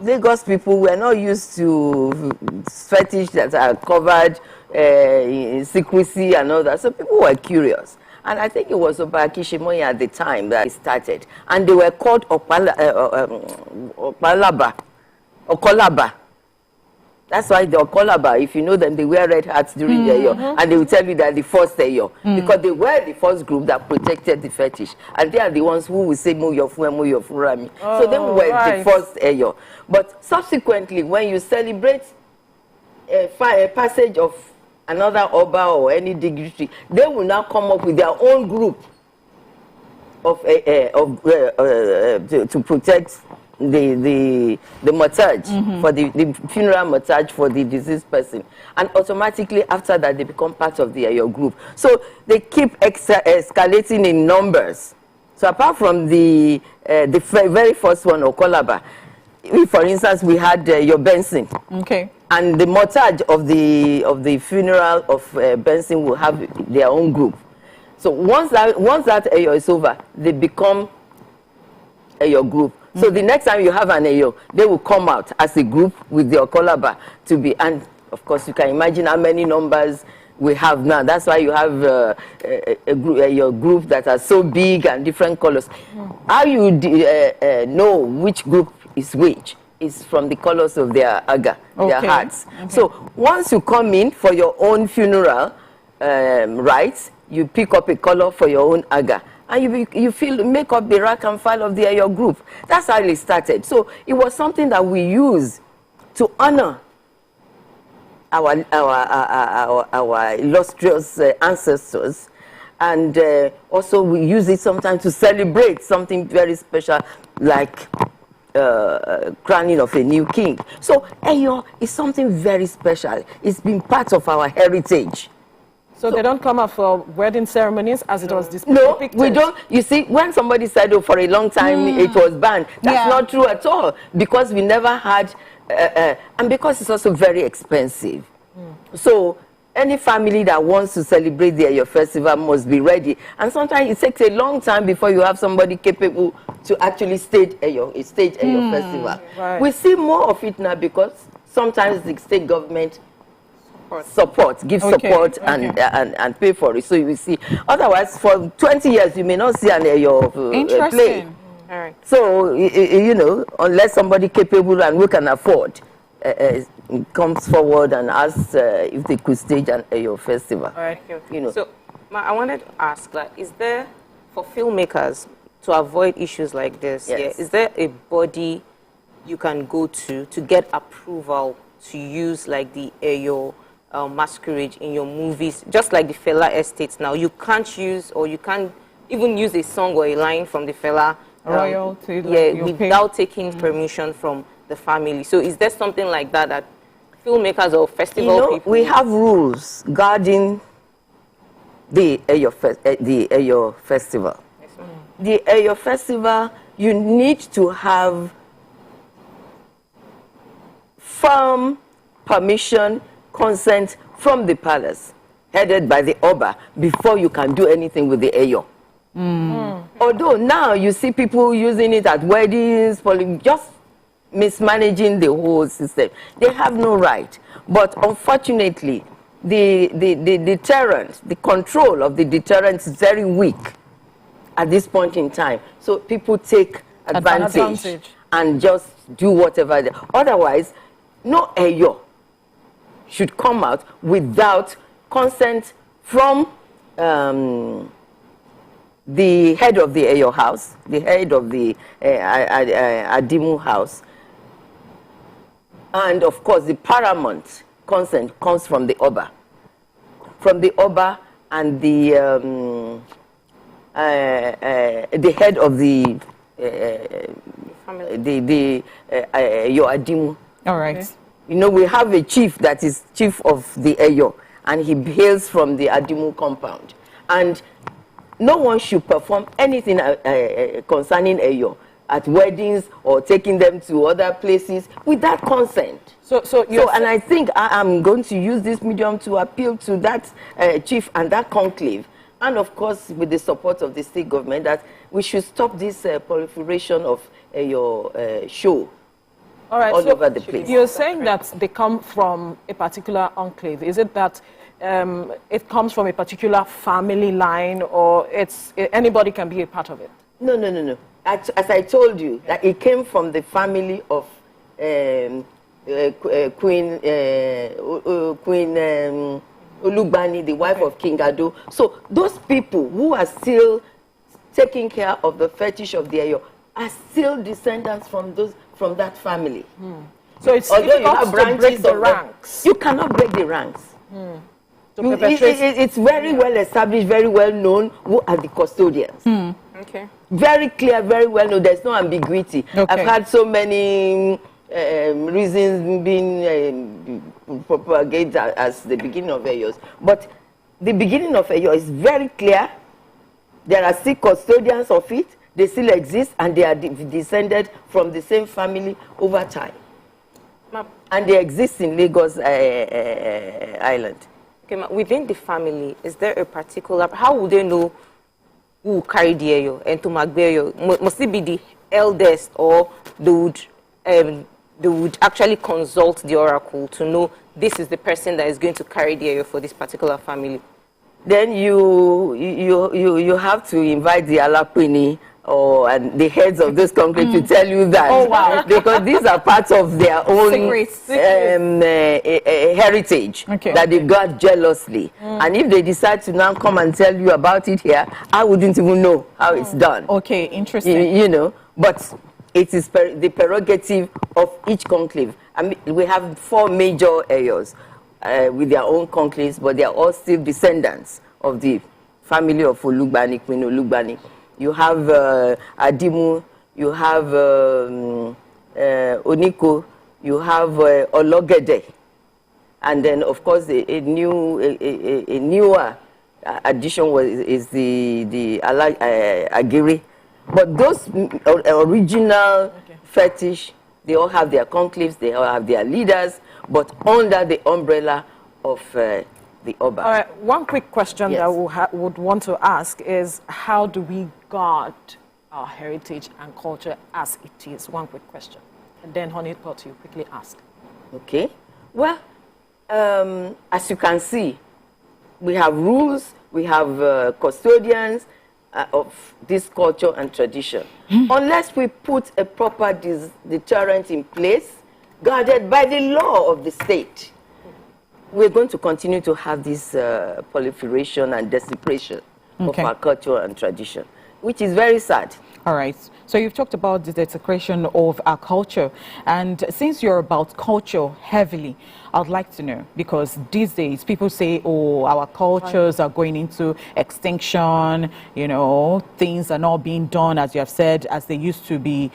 Lagos people were not used to fetish that are covered in secrecy and all that, so people were curious. And I think it was Obaki Shemoye at the time that it started. And they were called Okolaba. That's why the Okolaba, if you know them, they wear red hats during the Eyo. And they will tell you that the first Eyo. Because they were the first group that protected the fetish. And they are the ones who will say, Mo Yofu Rami. So they were the first Eyo. But subsequently, when you celebrate a passage of another Oba or any dignitary, they will now come up with their own group of to protect the mortage for the funeral mortage for the deceased person, and automatically after that they become part of your group. So they keep escalating in numbers. So apart from the very first one, Okolaba, for instance, we had your Benson. Okay. And the mortage of the funeral of Benson will have their own group. So once that Eyo is over, they become Eyo group. So the next time you have an Eyo, they will come out as a group with their Okolaba to be, and of course you can imagine how many numbers we have now. That's why you have your group that are so big and different colors. How you know which group is which is from the colors of their aga, their hats. So once you come in for your own funeral rites, you pick up a color for your own aga. And you make up the rank and file of your group. That's how it started. So it was something that we use to honor our illustrious ancestors, and also we use it sometimes to celebrate something very special, like crowning of a new king. So Eyo is something very special. It's been part of our heritage. So they don't come out for wedding ceremonies as it was depicted? No, we don't. You see, when somebody said, oh, for a long time it was banned, that's not true at all, because we never had, and because it's also very expensive. So any family that wants to celebrate your festival must be ready. And sometimes it takes a long time before you have somebody capable to actually stage your festival. Right. We see more of it now because sometimes the state government give support and pay for it. So you will see. Otherwise, for 20 years, you may not see an play. All right. So, you know, unless somebody capable and we can afford comes forward and asks if they could stage your festival. All right. You know. So, I wanted to ask that, is there, for filmmakers, to avoid issues like this, is there a body you can go to get approval to use like the Eyo masquerade in your movies, just like the Fela estates now? You can't use, or you can't even use a song or a line from the Fela royalty, without taking permission from the family. So is there something like that filmmakers or festival people? We have rules guarding the Eyo festival. Yes, the Eyo festival, you need to have firm permission, consent from the palace, headed by the Oba, before you can do anything with the Eyo. Although now you see people using it at weddings, just mismanaging the whole system. They have no right. But unfortunately, the deterrent, the control of the deterrent is very weak at this point in time. So people take advantage and just do whatever. Otherwise, no Eyo should come out without consent from the head of the Eyo house, the head of the Adimu house. And of course, the paramount consent comes from the Oba. From the Oba and the head of the family. Eyo Adimu. All right. You know, we have a chief that is chief of the Eyo, and he hails from the Adimu compound. And no one should perform anything concerning Eyo at weddings or taking them to other places without consent. And I think I'm going to use this medium to appeal to that chief and that conclave, and of course with the support of the state government, that we should stop this proliferation of Eyo show. All right, all over the place. You're saying that they come from a particular enclave. Is it that it comes from a particular family line, or anybody can be a part of it? No. As I told you, that it came from the family of Queen Ulugbani, the wife of King Ado. So those people who are still taking care of the fetish of the Eyo are still descendants from that family. So it's difficult to break the ranks. You cannot break the ranks. It's very well established, very well known who are the custodians. Okay. Very clear, very well known. There's no ambiguity. Okay. I've had so many reasons being propagated as the beginning of Eyos. But the beginning of Eyo is very clear. There are still custodians of it. They still exist, and they are descended from the same family over time. And they exist in Lagos Island. Okay, within the family, is there a particular, how would they know who carried the Eyo and to Magbeyo? Must it be the eldest, or they would actually consult the oracle to know this is the person that is going to carry the Eyo for this particular family? Then you have to invite the Alapini and the heads of this conclave to tell you that. Oh, wow. Because these are parts of their own heritage that they got jealously. And if they decide to now come and tell you about it here, I wouldn't even know how it's done. Okay, interesting. You know, but it is the prerogative of each conclave. I mean, we have 4 major Eyos with their own conclaves, but they are all still descendants of the family of Olugbani, Queen Olugbani. You have Adimu, you have Oniko, you have Ologede, and then of course a newer addition is the Agiri. But those original fetish, they all have their conclaves, they all have their leaders, but under the umbrella of the Oba. All right, one quick question that I would want to ask is, how do we guard our heritage and culture as it is? One quick question. And then, Honeypot, you quickly ask. Okay. Well, as you can see, we have rules, we have custodians of this culture and tradition. Unless we put a proper deterrent in place, guarded by the law of the state, we're going to continue to have this proliferation and desecration of our culture and tradition, which is very sad. All right. So you've talked about the desecration of our culture. And since you're about culture heavily, I'd like to know, because these days people say, oh, our cultures are going into extinction, you know, things are not being done, as you have said, as they used to be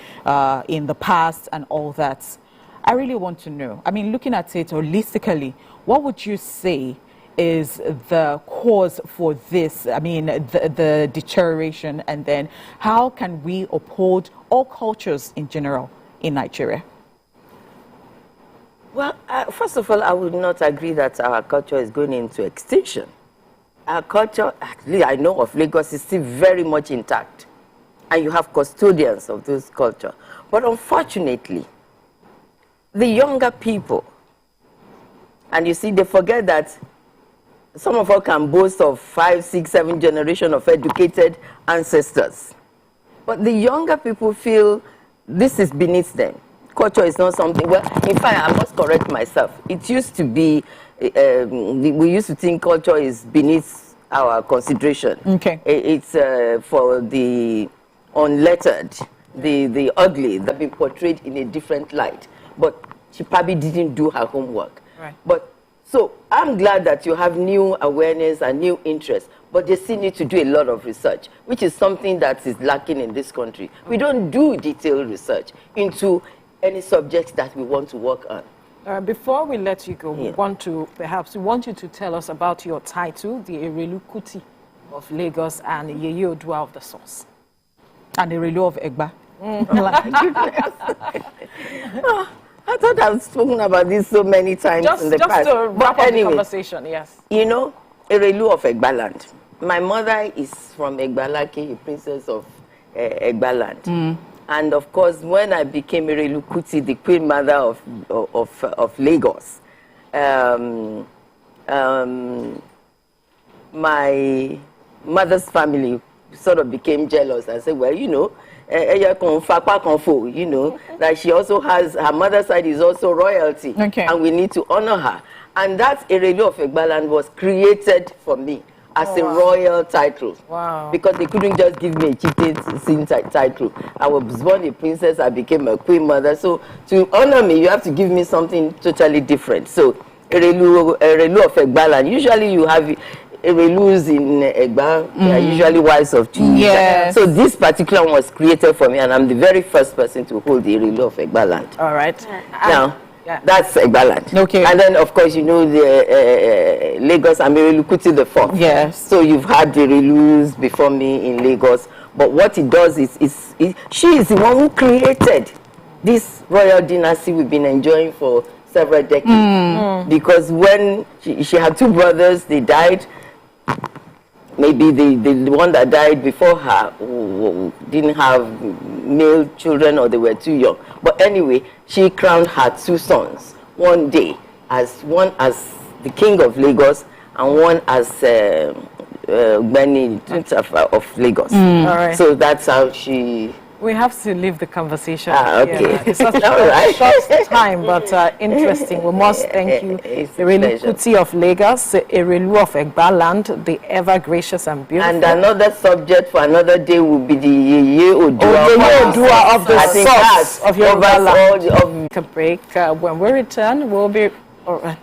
in the past and all that. I really want to know, I mean, looking at it holistically, what would you say is the cause for this? I mean, the deterioration, and then how can we uphold all cultures in general in Nigeria? Well, first of all, I would not agree that our culture is going into extinction. Our culture, actually, I know of Lagos, is still very much intact. And you have custodians of this culture. But unfortunately, the younger people, and you see, they forget that some of us can boast of 5, 6, 7 generations of educated ancestors. But the younger people feel this is beneath them. Culture is not something, well, in fact, I must correct myself. It used to be, we used to think culture is beneath our consideration. Okay. It's for the unlettered, the ugly, that be portrayed in a different light. But she probably didn't do her homework. Right. But so I'm glad that you have new awareness and new interest, but they still need to do a lot of research, which is something that is lacking in this country. We don't do detailed research into any subjects that we want to work on. Before we let you go, we want you to tell us about your title, the Erelu Kuti of Lagos and Yeye Oodua of the Source. And Erelu of Egba. I thought I've spoken about this so many times in the past. Just to wrap up the conversation, yes. You know, Erelu of Egbaland. My mother is from Egbalake, a princess of Egbaland. And of course, when I became Erelu Kuti, the queen mother of Lagos, my mother's family sort of became jealous. I said, well, you know, that she also has, her mother's side is also royalty. And we need to honor her. And that Erelu of Egbaland was created for me as a royal title. Because they couldn't just give me a cheated sin title. I was born a princess, I became a queen mother. So to honor me, you have to give me something totally different. So Erelu of Egbaland, usually you have Erelus in Egba, they are usually wives of two. Yes. So this particular one was created for me, and I'm the very first person to hold the Erelu of Egbaland. All right. Now, that's Egbaland. Okay. And then, of course, you know the Lagos and Erelu Kuti the fourth. Yes. So you've had the Erelus before me in Lagos. But what it does is she is the one who created this royal dynasty we've been enjoying for several decades. Because when she had two brothers, they died. Maybe the one that died before her didn't have male children, or they were too young. But anyway, she crowned her two sons one day, one as the king of Lagos and one as Gbeni of Lagos. All right. So that's how she... We have to leave the conversation. Okay. It's such a short time, but interesting. We must thank you, Erelu Kuti of Lagos, Erelu of Egbaland, the ever gracious and beautiful. And another subject for another day will be the Yeye Oodua. Yeye Oodua of the Source of your land. Take a break. When we return, we'll be... All right.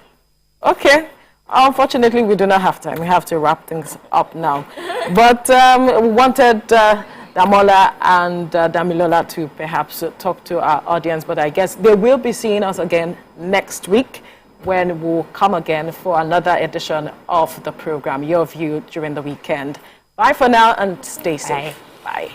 Okay. Unfortunately, we do not have time. We have to wrap things up now. But we wanted... Damola and Damilola to perhaps talk to our audience, but I guess they will be seeing us again next week when we'll come again for another edition of the program, Your View During the Weekend. Bye for now and stay safe. Bye.